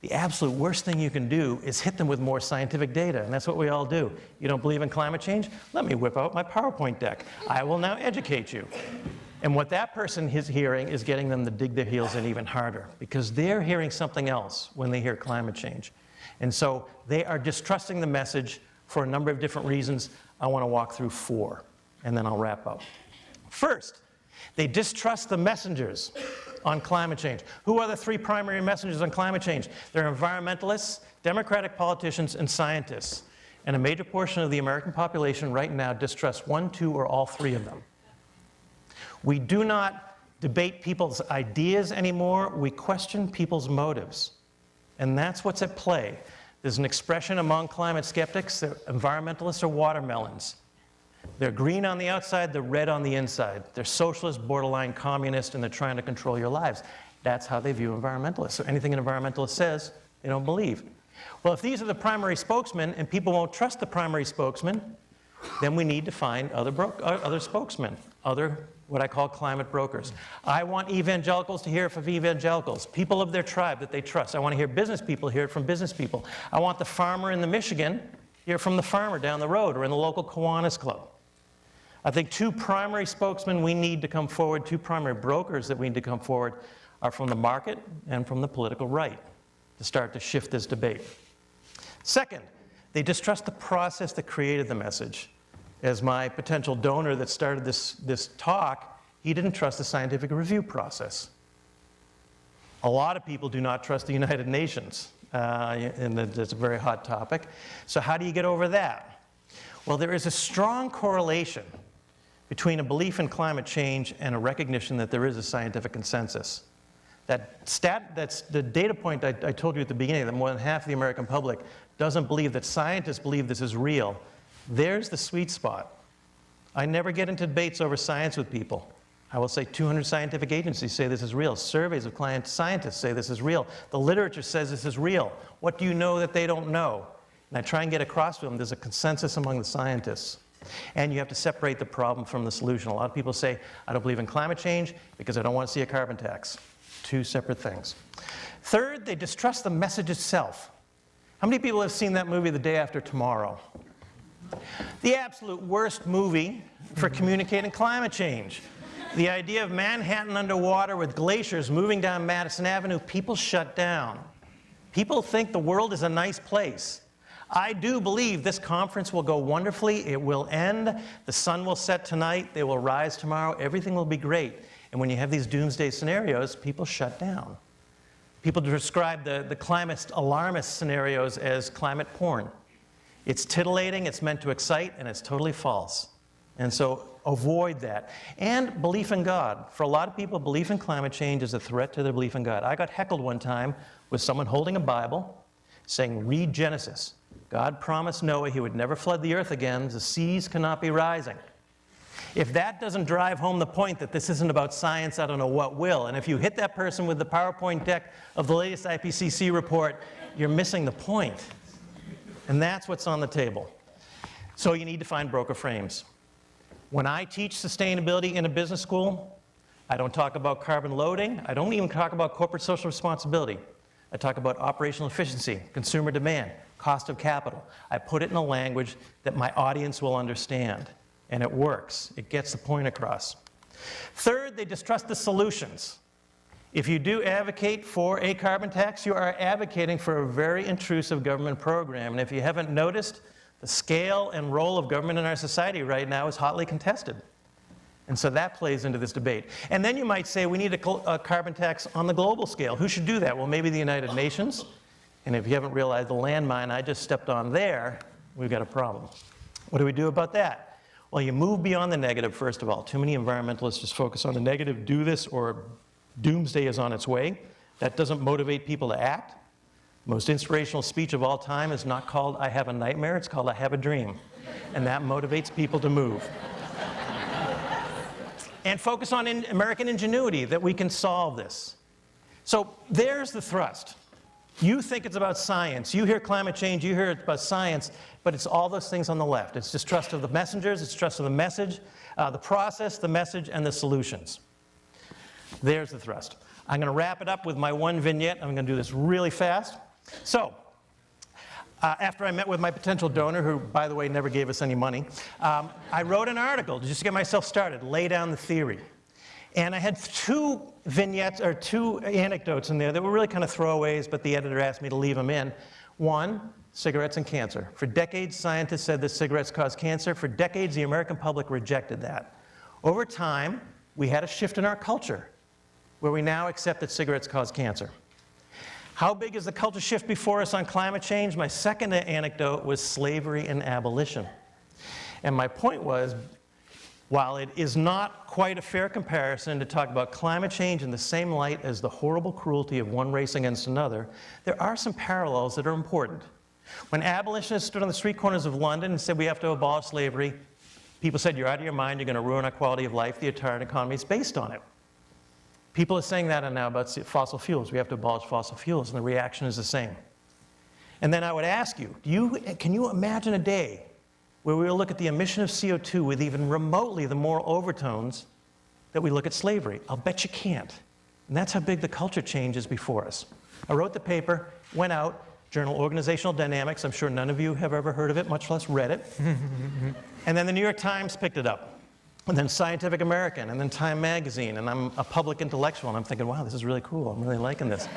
the absolute worst thing you can do is hit them with more scientific data. And that's what we all do. You don't believe in climate change? Let me whip out my PowerPoint deck. I will now educate you. And what that person is hearing is getting them to dig their heels in even harder, because they're hearing something else when they hear climate change. And so they are distrusting the message for a number of different reasons. I want to walk through 4, and then I'll wrap up. First, they distrust the messengers on climate change. Who are the 3 primary messengers on climate change? They're environmentalists, Democratic politicians, and scientists. And a major portion of the American population right now distrusts 1, 2, or all 3 of them. We do not debate people's ideas anymore. We question people's motives. And that's what's at play. There's an expression among climate skeptics that environmentalists are watermelons. They're green on the outside, they're red on the inside. They're socialist, borderline communist, and they're trying to control your lives. That's how they view environmentalists. So anything an environmentalist says, they don't believe. Well, if these are the primary spokesmen and people won't trust the primary spokesman, then we need to find other spokesmen, other what I call climate brokers. I want evangelicals to hear it from evangelicals, people of their tribe that they trust. I want to hear business people hear it from business people. I want the farmer in the Michigan hear from the farmer down the road or in the local Kiwanis Club. I think 2 primary spokesmen we need to come forward, 2 primary brokers that we need to come forward are from the market and from the political right to start to shift this debate. Second, they distrust the process that created the message. As my potential donor that started this talk, he didn't trust the scientific review process. A lot of people do not trust the United Nations, and it's a very hot topic. So how do you get over that? Well, there is a strong correlation between a belief in climate change and a recognition that there is a scientific consensus. That's the data point I told you at the beginning, that more than half of the American public doesn't believe that scientists believe this is real. There's the sweet spot. I never get into debates over science with people. I will say 200 scientific agencies say this is real. Surveys of scientists say this is real. The literature says this is real. What do you know that they don't know? And I try and get across to them, there's a consensus among the scientists. And you have to separate the problem from the solution. A lot of people say, I don't believe in climate change because I don't want to see a carbon tax. Two separate things. Third, they distrust the message itself. How many people have seen that movie, The Day After Tomorrow? The absolute worst movie for communicating climate change. The idea of Manhattan underwater with glaciers moving down Madison Avenue, people shut down. People think the world is a nice place. I do believe this conference will go wonderfully. It will end. The sun will set tonight. They will rise tomorrow. Everything will be great. And when you have these doomsday scenarios, people shut down. People describe the climate alarmist scenarios as climate porn. It's titillating, it's meant to excite, and it's totally false. And so avoid that. And belief in God. For a lot of people, belief in climate change is a threat to their belief in God. I got heckled one time with someone holding a Bible saying, read Genesis. God promised Noah he would never flood the earth again. The seas cannot be rising. If that doesn't drive home the point that this isn't about science, I don't know what will. And if you hit that person with the PowerPoint deck of the latest IPCC report, you're missing the point. And that's what's on the table. So you need to find broker frames. When I teach sustainability in a business school, I don't talk about carbon loading. I don't even talk about corporate social responsibility. I talk about operational efficiency, consumer demand, cost of capital. I put it in a language that my audience will understand. And it works. It gets the point across. Third, they distrust the solutions. If you do advocate for a carbon tax, you are advocating for a very intrusive government program. And if you haven't noticed, the scale and role of government in our society right now is hotly contested. And so that plays into this debate. And then you might say we need a carbon tax on the global scale. Who should do that? Well, maybe the United Nations. And if you haven't realized the landmine I just stepped on there, we've got a problem. What do we do about that? Well, you move beyond the negative, first of all. Too many environmentalists just focus on the negative, do this, or doomsday is on its way. That doesn't motivate people to act. Most inspirational speech of all time is not called I have a nightmare, it's called I have a dream. And that motivates people to move. And focus on American ingenuity, that we can solve this. So there's the thrust. You think it's about science. You hear climate change, you hear it's about science, but it's all those things on the left. It's distrust of the messengers, it's distrust of the message, the process, the message, and the solutions. There's the thrust. I'm going to wrap it up with my one vignette. I'm going to do this really fast. So, after I met with my potential donor, who, by the way, never gave us any money, I wrote an article just to get myself started, lay down the theory. And I had two vignettes, or two anecdotes in there that were really kind of throwaways, but the editor asked me to leave them in. One, cigarettes and cancer. For decades, scientists said that cigarettes cause cancer. For decades, the American public rejected that. Over time, we had a shift in our culture, where we now accept that cigarettes cause cancer. How big is the culture shift before us on climate change? My second anecdote was slavery and abolition. And my point was, while it is not quite a fair comparison to talk about climate change in the same light as the horrible cruelty of one race against another, there are some parallels that are important. When abolitionists stood on the street corners of London and said we have to abolish slavery, people said, you're out of your mind, you're going to ruin our quality of life, the entire economy is based on it. People are saying that now about fossil fuels. We have to abolish fossil fuels, and the reaction is the same. And then I would ask you, can you imagine a day where we will look at the emission of CO2 with even remotely the moral overtones that we look at slavery? I'll bet you can't. And that's how big the culture change is before us. I wrote the paper, went out, journal Organizational Dynamics. I'm sure none of you have ever heard of it, much less read it. And then the New York Times picked it up. And then Scientific American, and then Time Magazine, and I'm a public intellectual, and I'm thinking, wow, this is really cool, I'm really liking this.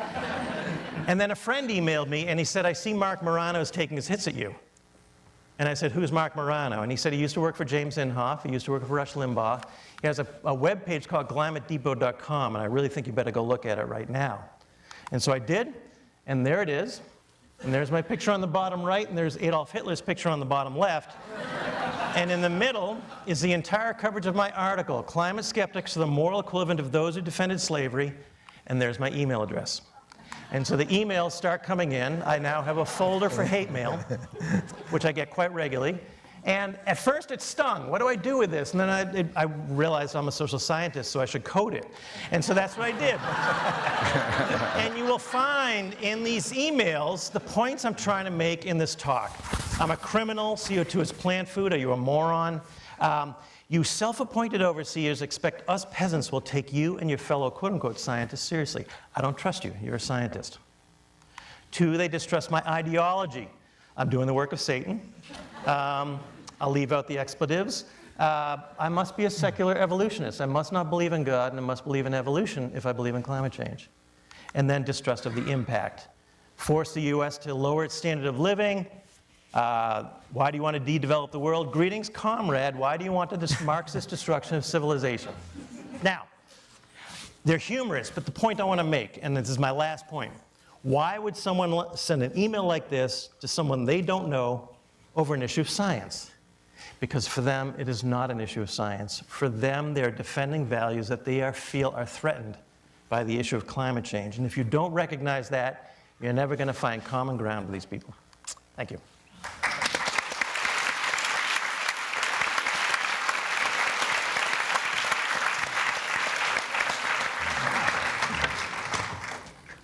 And then a friend emailed me, and he said, I see Mark Morano is taking his hits at you. And I said, who's Mark Morano? And he said he used to work for James Inhofe, he used to work for Rush Limbaugh. He has a web page called climatedepot.com, and I really think you better go look at it right now. And so I did, and there it is. And there's my picture on the bottom right, and there's Adolf Hitler's picture on the bottom left. And in the middle is the entire coverage of my article, Climate Skeptics are the Moral Equivalent of Those Who Defended Slavery, and there's my email address. And so the emails start coming in. I now have a folder for hate mail, which I get quite regularly. And at first it stung. What do I do with this? And then I realized I'm a social scientist, so I should code it. And so that's what I did. And you will find in these emails the points I'm trying to make in this talk. I'm a criminal. CO2 is plant food. Are you a moron? You self-appointed overseers expect us peasants will take you and your fellow quote-unquote scientists seriously. I don't trust you. You're a scientist. 2, they distrust my ideology. I'm doing the work of Satan. I'll leave out the expletives. I must be a secular evolutionist. I must not believe in God, and I must believe in evolution if I believe in climate change. And then distrust of the impact. Force the U.S. to lower its standard of living. Why do you want to de-develop the world? Greetings, comrade. Why do you want the Marxist destruction of civilization? Now, they're humorous, but the point I want to make, and this is my last point, why would someone send an email like this to someone they don't know over an issue of science? Because for them, it is not an issue of science. For them, they're defending values that they feel are threatened by the issue of climate change. And if you don't recognize that, you're never going to find common ground with these people. Thank you.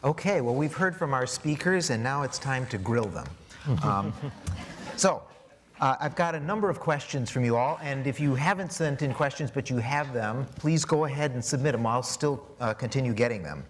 Okay, well, we've heard from our speakers, and now it's time to grill them. I've got a number of questions from you all, and if you haven't sent in questions but you have them, please go ahead and submit them. I'll still continue getting them.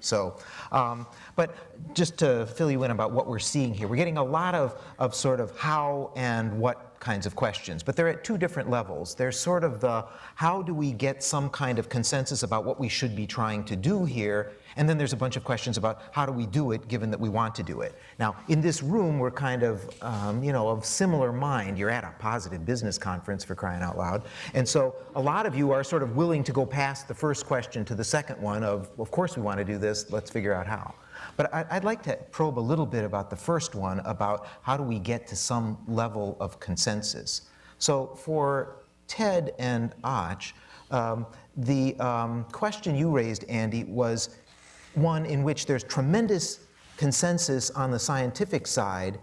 But just to fill you in about what we're seeing here, we're getting a lot of sort of how and what kinds of questions, but they're at 2 different levels. There's sort of the how do we get some kind of consensus about what we should be trying to do here, and then there's a bunch of questions about how do we do it given that we want to do it. Now, in this room, we're kind of, of similar mind. You're at a positive business conference, for crying out loud, and so a lot of you are sort of willing to go past the first question to the second one of course we want to do this, let's figure out how. But I'd like to probe a little bit about the first one, about how do we get to some level of consensus. So for Ted and Ach, the question you raised, Andy, was one in which there's tremendous consensus on the scientific side,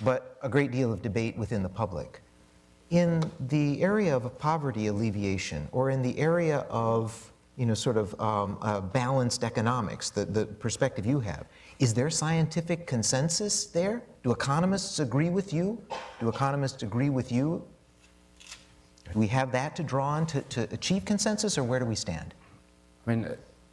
but a great deal of debate within the public. In the area of poverty alleviation, or in the area of balanced economics, the perspective you have, is there scientific consensus there? Do economists agree with you? Do economists agree with you? Do we have that to draw on to achieve consensus, or where do we stand?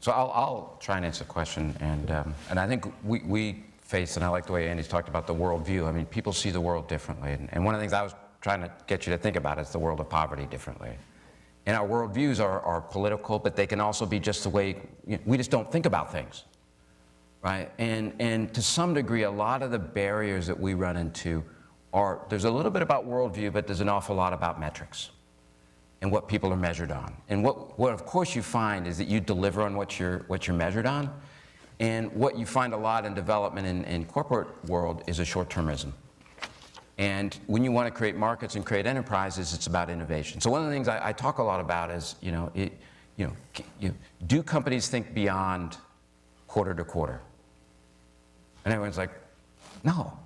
So I'll try and answer the question, and I think we face, and I like the way Andy's talked about the worldview. People see the world differently, and one of the things I was trying to get you to think about is the world of poverty differently. And our worldviews are political, but they can also be just the way we just don't think about things, right? And to some degree, a lot of the barriers that we run into there's a little bit about worldview, but there's an awful lot about metrics and what people are measured on. And what of course you find is that you deliver on what you're measured on. And what you find a lot in development in corporate world is a short-termism. And when you want to create markets and create enterprises, it's about innovation. So one of the things I talk a lot about is, do companies think beyond quarter to quarter? And everyone's like, no.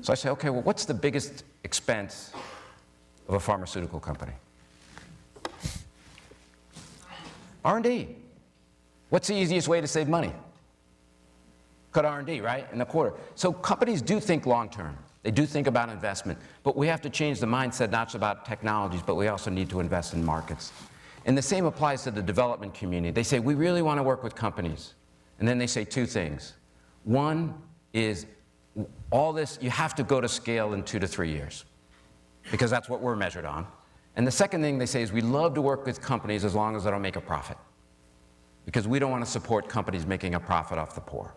So I say, okay, well, what's the biggest expense of a pharmaceutical company? R&D. What's the easiest way to save money? Cut R&D, right, in a quarter. So companies do think long-term. They do think about investment. But we have to change the mindset, not just about technologies, but we also need to invest in markets. And the same applies to the development community. They say, we really want to work with companies. And then they say 2 things. One is, all this, you have to go to scale in 2 to 3 years, because that's what we're measured on. And the second thing they say is, we love to work with companies as long as they don't make a profit, because we don't want to support companies making a profit off the poor.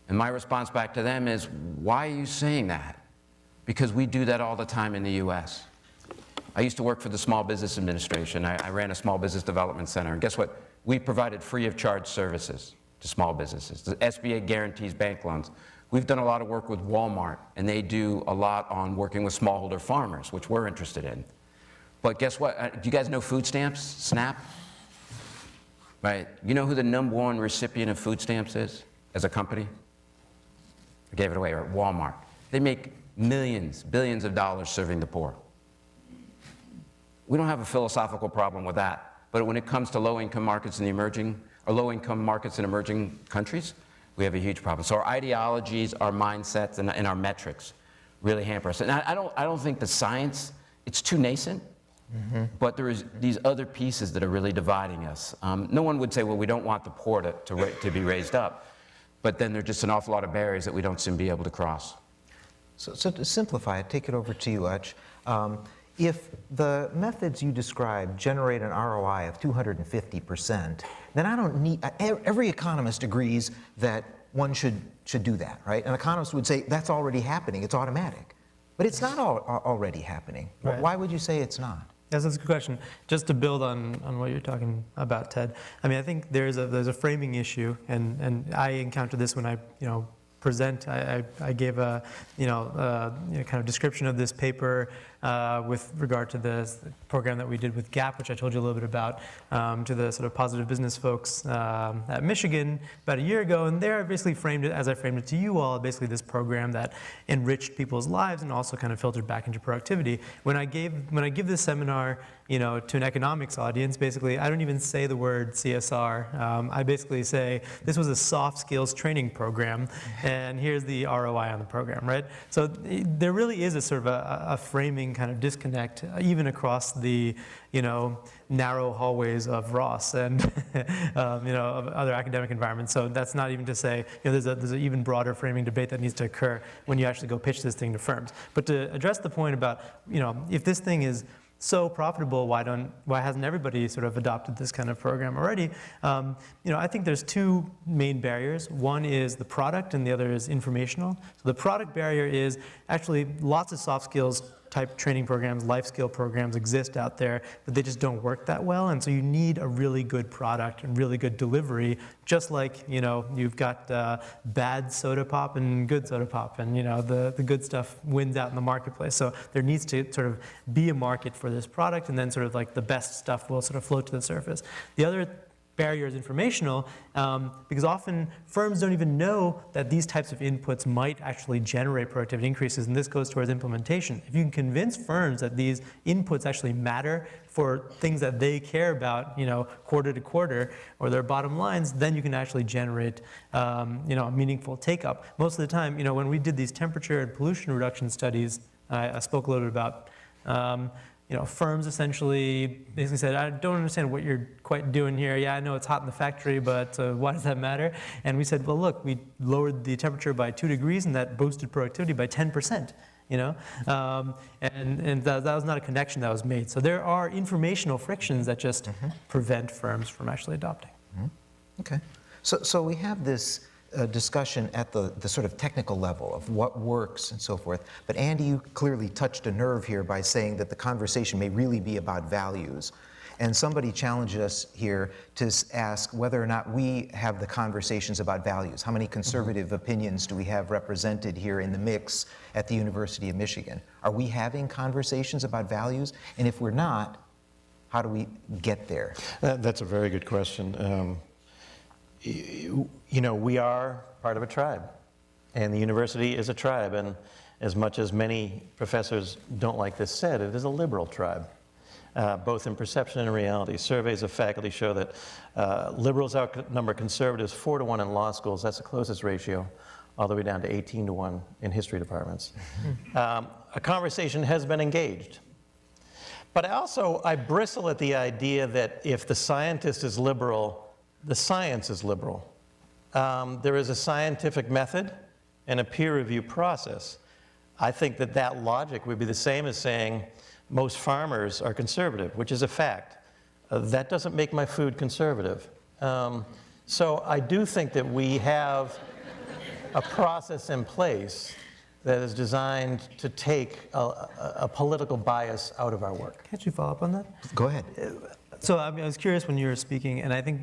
And my response back to them is, why are you saying that? Because we do that all the time in the US. I used to work for the Small Business Administration. I ran a small business development center. And guess what? We provided free of charge services to small businesses. The SBA guarantees bank loans. We've done a lot of work with Walmart, and they do a lot on working with smallholder farmers, which we're interested in. But guess what? Do you guys know food stamps, SNAP? Right? You know who the #1 recipient of food stamps is as a company? I gave it away, or Walmart. They make millions, billions of dollars serving the poor. We don't have a philosophical problem with that. But when it comes to low-income markets in the emerging, or low-income markets in emerging countries, we have a huge problem. So our ideologies, our mindsets, and our metrics really hamper us. And I don't think the science, it's too nascent, but there is these other pieces that are really dividing us. No one would say, well, we don't want the poor to be raised up, but then there are just an awful lot of barriers that we don't seem to be able to cross. So to simplify it, take it over to you, Achy. If the methods you described generate an ROI of 250%, then I don't need, every economist agrees that one should do that, right? An economist would say that's already happening, it's automatic. But it's not already happening. Right. Why would you say it's not? Yes, that's a good question. Just to build on what you're talking about, Ted. I mean, I think there's a framing issue, and I encountered this when I present. I gave a kind of description of this paper with regard to the program that we did with GAP, which I told you a little bit about, to the sort of positive business folks at Michigan about a year ago, and there I basically framed it as I framed it to you all, basically this program that enriched people's lives and also kind of filtered back into productivity. When I give this seminar, to an economics audience, basically I don't even say the word CSR. I basically say this was a soft skills training program, and here's the ROI on the program, right? So there really is a sort of a framing kind of disconnect, even across the narrow hallways of Ross and of other academic environments. So that's not even to say there's an even broader framing debate that needs to occur when you actually go pitch this thing to firms. But to address the point about if this thing is so profitable, why hasn't everybody sort of adopted this kind of program already? I think there's two main barriers. One is the product and the other is informational. So the product barrier is actually lots of soft skills type training programs, life skill programs exist out there, but they just don't work that well. And so you need a really good product and really good delivery, just like, you've got bad soda pop and good soda pop, and, the good stuff wins out in the marketplace. So there needs to sort of be a market for this product, and then sort of like the best stuff will sort of float to the surface. The other barrier is informational, because often firms don't even know that these types of inputs might actually generate productivity increases, and this goes towards implementation. If you can convince firms that these inputs actually matter for things that they care about, quarter to quarter, or their bottom lines, then you can actually generate, a meaningful take-up. Most of the time, when we did these temperature and pollution reduction studies, I spoke a little bit about firms essentially basically said, I don't understand what you're quite doing here. Yeah, I know it's hot in the factory, but why does that matter? And we said, well, look, we lowered the temperature by 2 degrees, and that boosted productivity by 10%. And that was not a connection that was made. So there are informational frictions that just prevent firms from actually adopting. Okay. So we have this discussion at the sort of technical level of what works and so forth. But Andy, you clearly touched a nerve here by saying that the conversation may really be about values. And somebody challenged us here to ask whether or not we have the conversations about values. How many conservative opinions do we have represented here in the mix at the University of Michigan? Are we having conversations about values? And if we're not, how do we get there? That's a very good question. We are part of a tribe, and the university is a tribe, and as much as many professors don't like this said, it is a liberal tribe, both in perception and reality. Surveys of faculty show that liberals outnumber conservatives 4-to-1 in law schools. That's the closest ratio, all the way down to 18-to-1 in history departments. A conversation has been engaged. But I bristle at the idea that if the scientist is liberal, the science is liberal. There is a scientific method and a peer review process. I think that logic would be the same as saying most farmers are conservative, which is a fact. That doesn't make my food conservative. So I do think that we have a process in place that is designed to take a political bias out of our work. Can't you follow up on that? Go ahead. So I mean, I was curious when you were speaking, and I think,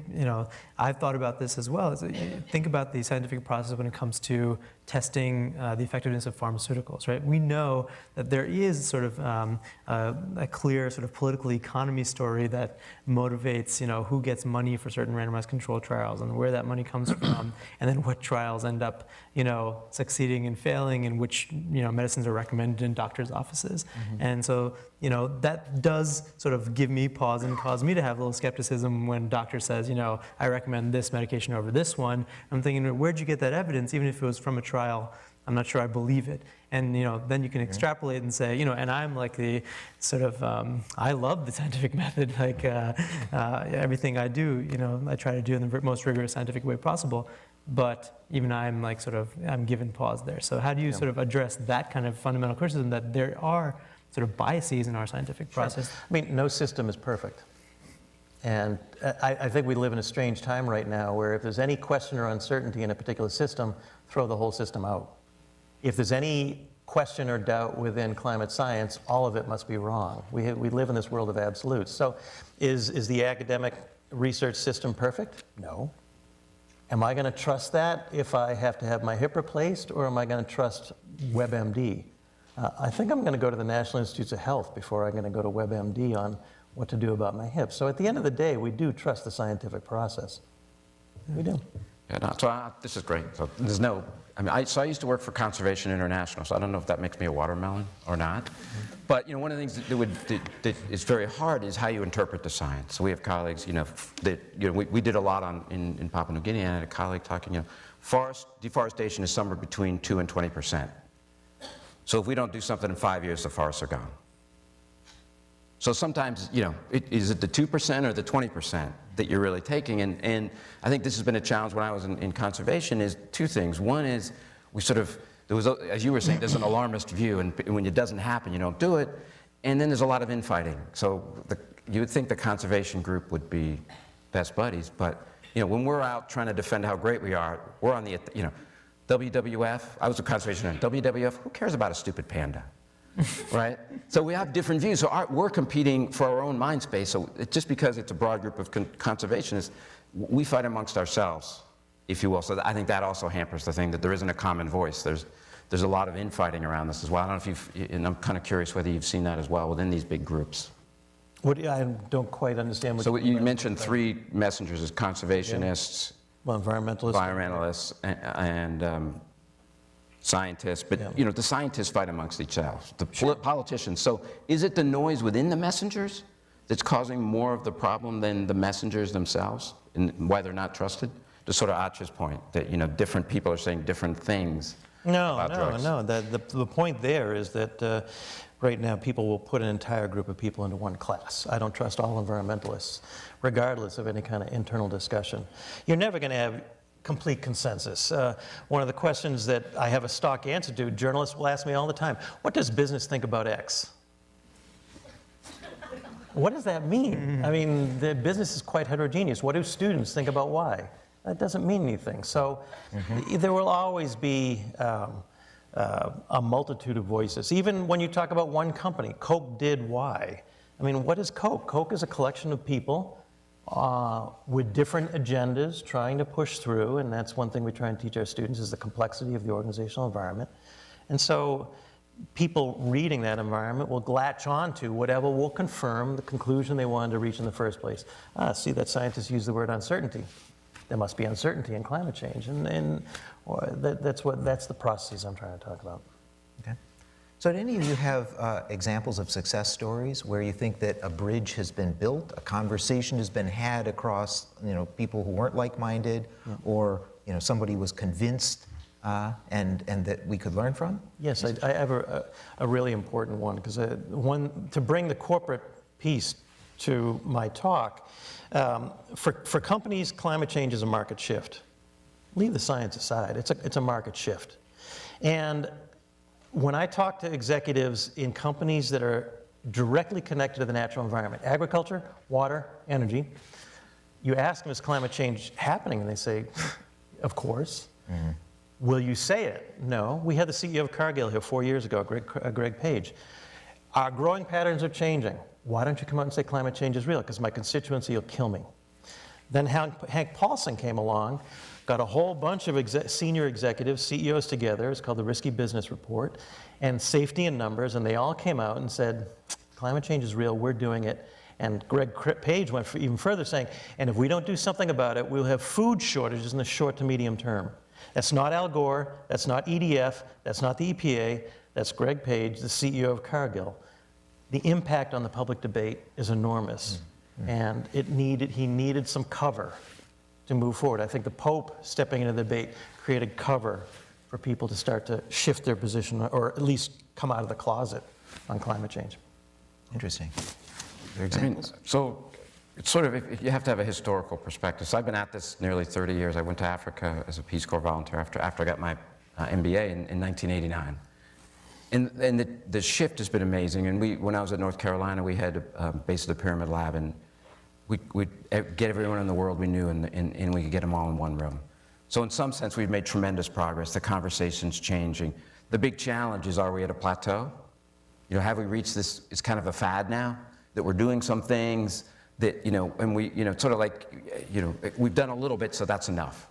I've thought about this as well. Think about the scientific process when it comes to testing the effectiveness of pharmaceuticals, right? We know that there is sort of a clear sort of political economy story that motivates, who gets money for certain randomized controlled trials and where that money comes from, and then what trials end up, succeeding and failing, and which, medicines are recommended in doctors' offices. Mm-hmm. And so, that does sort of give me pause and cause me to have a little skepticism when doctor says, I recommend this medication over this one. I'm thinking, where'd you get that evidence? Even if it was from a trial, I'm not sure I believe it. And then you can extrapolate and say, and I'm like the sort of, I love the scientific method. Like everything I do, I try to do in the most rigorous scientific way possible. But even I'm like I'm given pause there. So how do you sort of address that kind of fundamental criticism that there are sort of biases in our scientific process? Sure. I mean, no system is perfect. And I think we live in a strange time right now where if there's any question or uncertainty in a particular system, throw the whole system out. If there's any question or doubt within climate science, all of it must be wrong. We live in this world of absolutes. So is the academic research system perfect? No. Am I going to trust that if I have to have my hip replaced, or am I going to trust WebMD? I think I'm going to go to the National Institutes of Health before I'm going to go to WebMD on what to do about my hip. So at the end of the day, we do trust the scientific process. We do. Yeah, no, so this is great. So there's no, I used to work for Conservation International, so I don't know if that makes me a watermelon or not. But one of the things that is very hard is how you interpret the science. So we have colleagues, we did a lot in Papua New Guinea, and I had a colleague talking, forest deforestation is somewhere between 2 and 20%. So if we don't do something in 5 years, the forests are gone. So sometimes, is it the 2% or the 20% that you're really taking? And I think this has been a challenge when I was in conservation is two things. One is there was, as you were saying, there's an alarmist view, and when it doesn't happen, you don't do it. And then there's a lot of infighting. So you would think the conservation group would be best buddies, but when we're out trying to defend how great we are, we're on the, WWF, I was a conservation, WWF, who cares about a stupid panda? Right? So we have different views. So we're competing for our own mind space. So just because it's a broad group of conservationists, we fight amongst ourselves, if you will. So I think that also hampers the thing that there isn't a common voice. There's a lot of infighting around this as well. I don't know if and I'm kind of curious whether you've seen that as well within these big groups. I don't quite understand what so you mentioned three messengers as conservationists, environmentalists, and scientists, but the scientists fight amongst each other, the politicians. So is it the noise within the messengers that's causing more of the problem than the messengers themselves, and why they're not trusted? To sort of Achyuta's point, that different people are saying different things about drugs. No. The point there is that right now people will put an entire group of people into one class. I don't trust all environmentalists, regardless of any kind of internal discussion. You're never going to have complete consensus. One of the questions that I have a stock answer to, journalists will ask me all the time, what does business think about X? What does that mean? I mean, the business is quite heterogeneous. What do students think about Y? That doesn't mean anything. So there will always be a multitude of voices. Even when you talk about one company, Coke did Y. I mean, what is Coke? Coke is a collection of people with different agendas trying to push through, and that's one thing we try and teach our students is the complexity of the organizational environment. And so people reading that environment will latch on to whatever will confirm the conclusion they wanted to reach in the first place. See, that scientists use the word uncertainty. There must be uncertainty in climate change, and that's the processes I'm trying to talk about. Okay. So do any of you have examples of success stories where you think that a bridge has been built, a conversation has been had across people who weren't like-minded, or somebody was convinced and that we could learn from? Yes, I have a really important one, because to bring the corporate piece to my talk, for companies, climate change is a market shift. Leave the science aside, it's a market shift. And when I talk to executives in companies that are directly connected to the natural environment, agriculture, water, energy, you ask them, is climate change happening? And they say, of course. Mm-hmm. Will you say it? No. We had the CEO of Cargill here 4 years ago, Greg Page. Our growing patterns are changing. why don't you come out and say climate change is real? Because my constituency will kill me. Then Hank Paulson came along, got a whole bunch of senior executives, CEOs together. It's called the Risky Business Report, and Safety in Numbers, and they all came out and said, climate change is real, we're doing it. And Greg Page went even further, saying, and if we don't do something about it, we'll have food shortages in the short to medium term. That's not Al Gore, that's not EDF, that's not the EPA, that's Greg Page, the CEO of Cargill. The impact on the public debate is enormous, and he needed some cover to move forward. I think the Pope stepping into the debate created cover for people to start to shift their position, or at least come out of the closet on climate change. Interesting. There are I mean, examples? so it's sort of, you have to have a historical perspective. So I've been at this nearly 30 years. I went to Africa as a Peace Corps volunteer after I got my MBA in 1989. And the shift has been amazing. And when I was at North Carolina, we had a base of the Pyramid Lab, and we'd get everyone in the world we knew, and we could get them all in one room. So in some sense, we've made tremendous progress. The conversation's changing. The big challenge is, are we at a plateau? You know, have we reached this, it's kind of a fad now, that we're doing some things that, you know, and we, you know, sort of like, you know, we've done a little bit, so that's enough,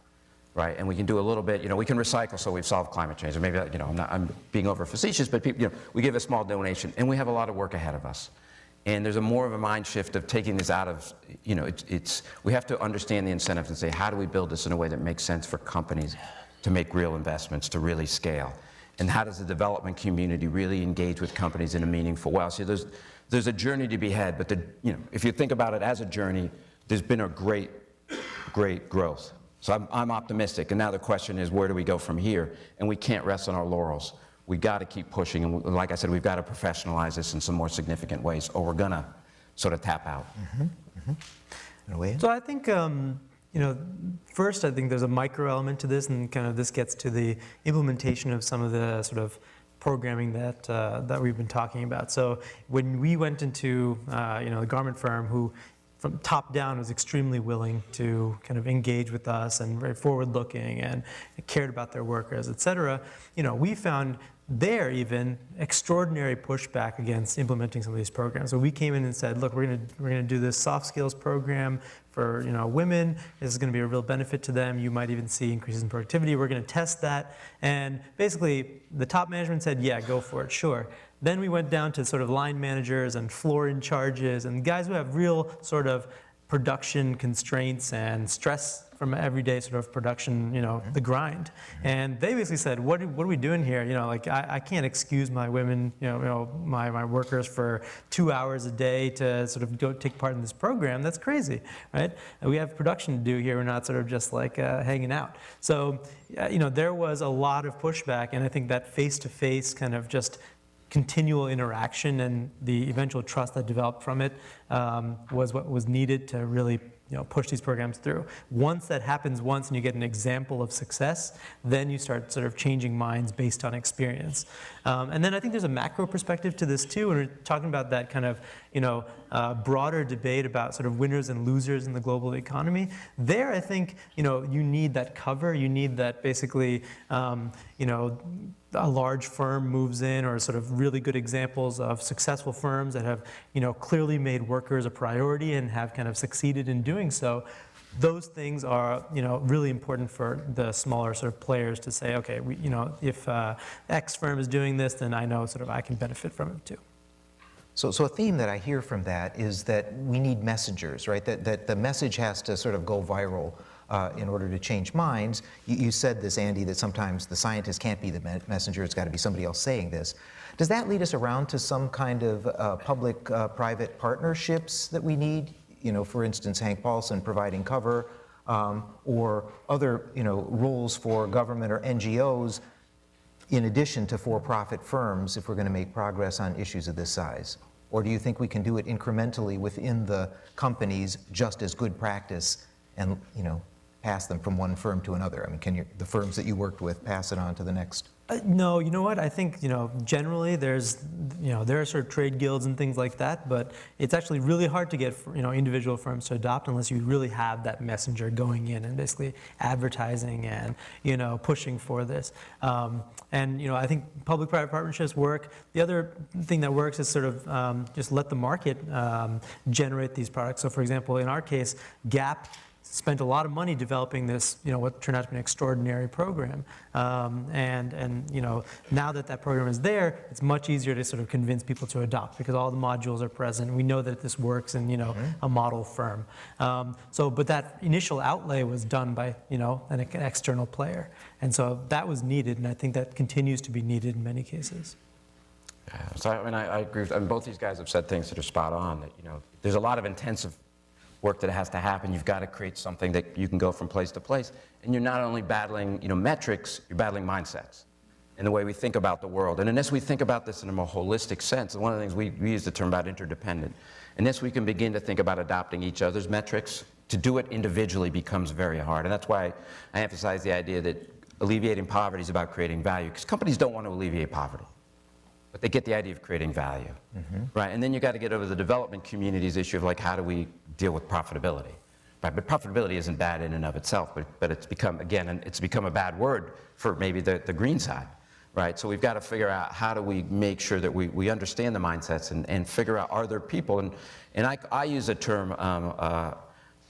right? And we can do a little bit, you know, we can recycle, so we've solved climate change. Or maybe, you know, I'm being over facetious, but people, you know, we give a small donation, and we have a lot of work ahead of us. And there's more of a mind shift of taking this out of, you know, we have to understand the incentives and say, how do we build this in a way that makes sense for companies to make real investments, to really scale? And how does the development community really engage with companies in a meaningful way? So there's a journey to be had, but you know, if you think about it as a journey, there's been a great growth. So I'm optimistic, and now the question is, where do we go from here? And we can't rest on our laurels. We got to keep pushing, and like I said, we've got to professionalize this in some more significant ways, or we're gonna sort of tap out. In a way? So I think, you know, first I think there's a micro element to this, and kind of this gets to the implementation of some of the sort of programming that we've been talking about. So when we went into, you know, the garment firm, who from top down was extremely willing to kind of engage with us and very forward-looking and cared about their workers, et cetera, you know, we found there even extraordinary pushback against implementing some of these programs. So we came in and said, look, we're gonna do this soft skills program for, you know, women. This is gonna be a real benefit to them. You might even see increases in productivity. We're gonna test that. And basically, the top management said, yeah, go for it, sure. Then we went down to sort of line managers and floor in charges and guys who have real sort of production constraints and stress from everyday sort of production, you know, the grind. And they basically said, what are we doing here? You know, like, I can't excuse my women, you know, my workers for 2 hours a day to sort of go take part in this program. That's crazy, right? And we have production to do here. We're not sort of just like hanging out. So, you know, there was a lot of pushback, and I think that face-to-face kind of just continual interaction and the eventual trust that developed from it was what was needed to really, you know, push these programs through. Once that happens once and you get an example of success, then you start sort of changing minds based on experience. And then I think there's a macro perspective to this too, when we're talking about that kind of, you know, broader debate about sort of winners and losers in the global economy. There, I think, you know, you need that cover. You need that basically, you know, a large firm moves in, or sort of really good examples of successful firms that have, you know, clearly made workers a priority and have kind of succeeded in doing so. Those things are, you know, really important for the smaller sort of players to say, okay, you know, if X firm is doing this, then I know sort of I can benefit from it too. So a theme that I hear from that is that we need messengers, right? That the message has to sort of go viral in order to change minds. You said this, Andy, that sometimes the scientist can't be the messenger. It's got to be somebody else saying this. Does that lead us around to some kind of public-private partnerships that we need? You know, for instance, Hank Paulson providing cover, or other, you know, roles for government or NGOs in addition to for-profit firms if we're going to make progress on issues of this size? Or do you think we can do it incrementally within the companies just as good practice and, you know, pass them from one firm to another? I mean, can the firms that you worked with pass it on to the next? No, you know what? I think, generally there are sort of trade guilds and things like that, but it's actually really hard to get, individual firms to adopt unless you really have that messenger going in and basically advertising and, pushing for this. I think public-private partnerships work. The other thing that works is sort of just let the market generate these products. So for example, in our case, Gap spent a lot of money developing this, what turned out to be an extraordinary program. Now that program is there, it's much easier to sort of convince people to adopt because all the modules are present. We know that this works in, a model firm. But that initial outlay was done by, an external player. And so that was needed, and I think that continues to be needed in many cases. Yeah, so I agree with, both these guys have said things that are spot on, that, there's a lot of intensive work that has to happen. You've got to create something that you can go from place to place. And you're not only battling, metrics, you're battling mindsets and the way we think about the world. And unless we think about this in a more holistic sense, and one of the things we use the term about interdependent, unless we can begin to think about adopting each other's metrics, to do it individually becomes very hard. And that's why I emphasize the idea that alleviating poverty is about creating value, because companies don't want to alleviate poverty, but they get the idea of creating value, right? And then you got to get over the development community's issue of like, how do we deal with profitability, right? But profitability isn't bad in and of itself, but it's become, again, it's become a bad word for maybe the green side, right? So we've got to figure out how do we make sure that we understand the mindsets and figure out, are there people, and I use a term, a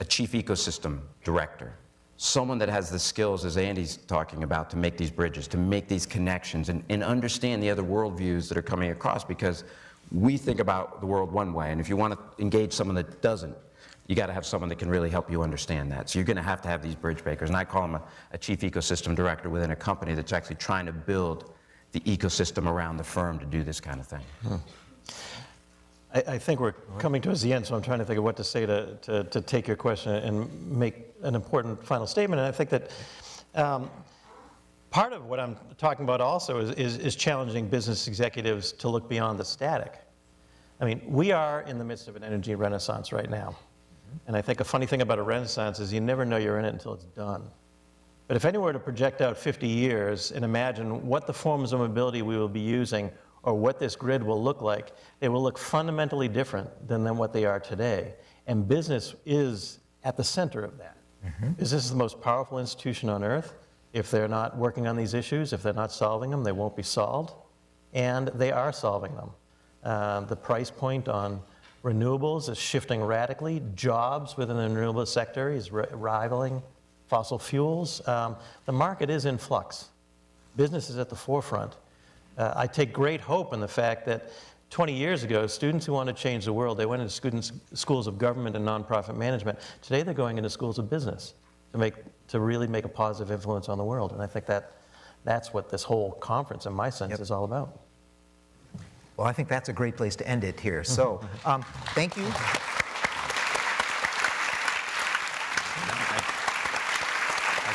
chief ecosystem director. Someone that has the skills, as Andy's talking about, to make these bridges, to make these connections, and understand the other worldviews that are coming across, because we think about the world one way, and if you want to engage someone that doesn't, you got to have someone that can really help you understand that. So you're going to have these bridge breakers, and I call them a chief ecosystem director within a company that's actually trying to build the ecosystem around the firm to do this kind of thing. I think we're coming towards the end, so I'm trying to think of what to say to take your question and make an important final statement. And I think that part of what I'm talking about also is challenging business executives to look beyond the static. I mean, we are in the midst of an energy renaissance right now. And I think a funny thing about a renaissance is you never know you're in it until it's done. But if anyone were to project out 50 years and imagine what the forms of mobility we will be using or what this grid will look like, they will look fundamentally different than what they are today. And business is at the center of that. Business is the most powerful institution on earth. If they're not working on these issues, if they're not solving them, they won't be solved. And they are solving them. The price point on renewables is shifting radically. Jobs within the renewable sector is rivaling fossil fuels. The market is in flux. Business is at the forefront. I take great hope in the fact that 20 years ago, students who wanted to change the world, they went into schools of government and nonprofit management. Today, they're going into schools of business to really make a positive influence on the world. And I think that's what this whole conference, in my sense, is all about. Well, I think that's a great place to end it here. So, thank you.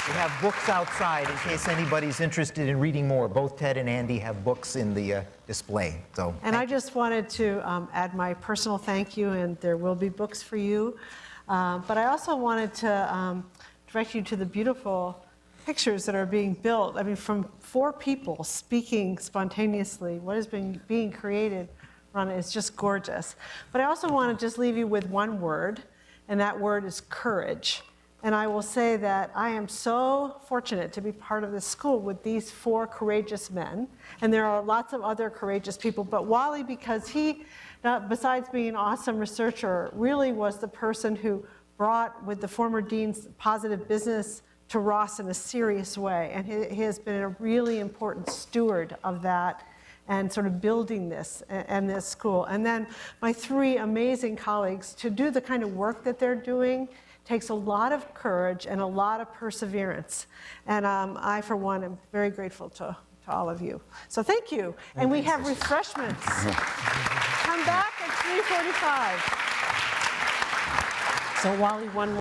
We have books outside in case anybody's interested in reading more. Both Ted and Andy have books in the display. So, and I just wanted to add my personal thank you, and there will be books for you. But I also wanted to direct you to the beautiful pictures that are being built. I mean, from 4 people speaking spontaneously, what is being created, Rana, is just gorgeous. But I also want to just leave you with one word, and that word is courage. And I will say that I am so fortunate to be part of this school with these 4 courageous men. And there are lots of other courageous people, but Wally, because he, besides being an awesome researcher, really was the person who brought, with the former dean's positive business, to Ross in a serious way. And he has been a really important steward of that and sort of building this and this school. And then my 3 amazing colleagues, to do the kind of work that they're doing takes a lot of courage and a lot of perseverance. And I, for one, am very grateful to all of you. So thank you. And we have refreshments. Come back at 3:45. So Wally, one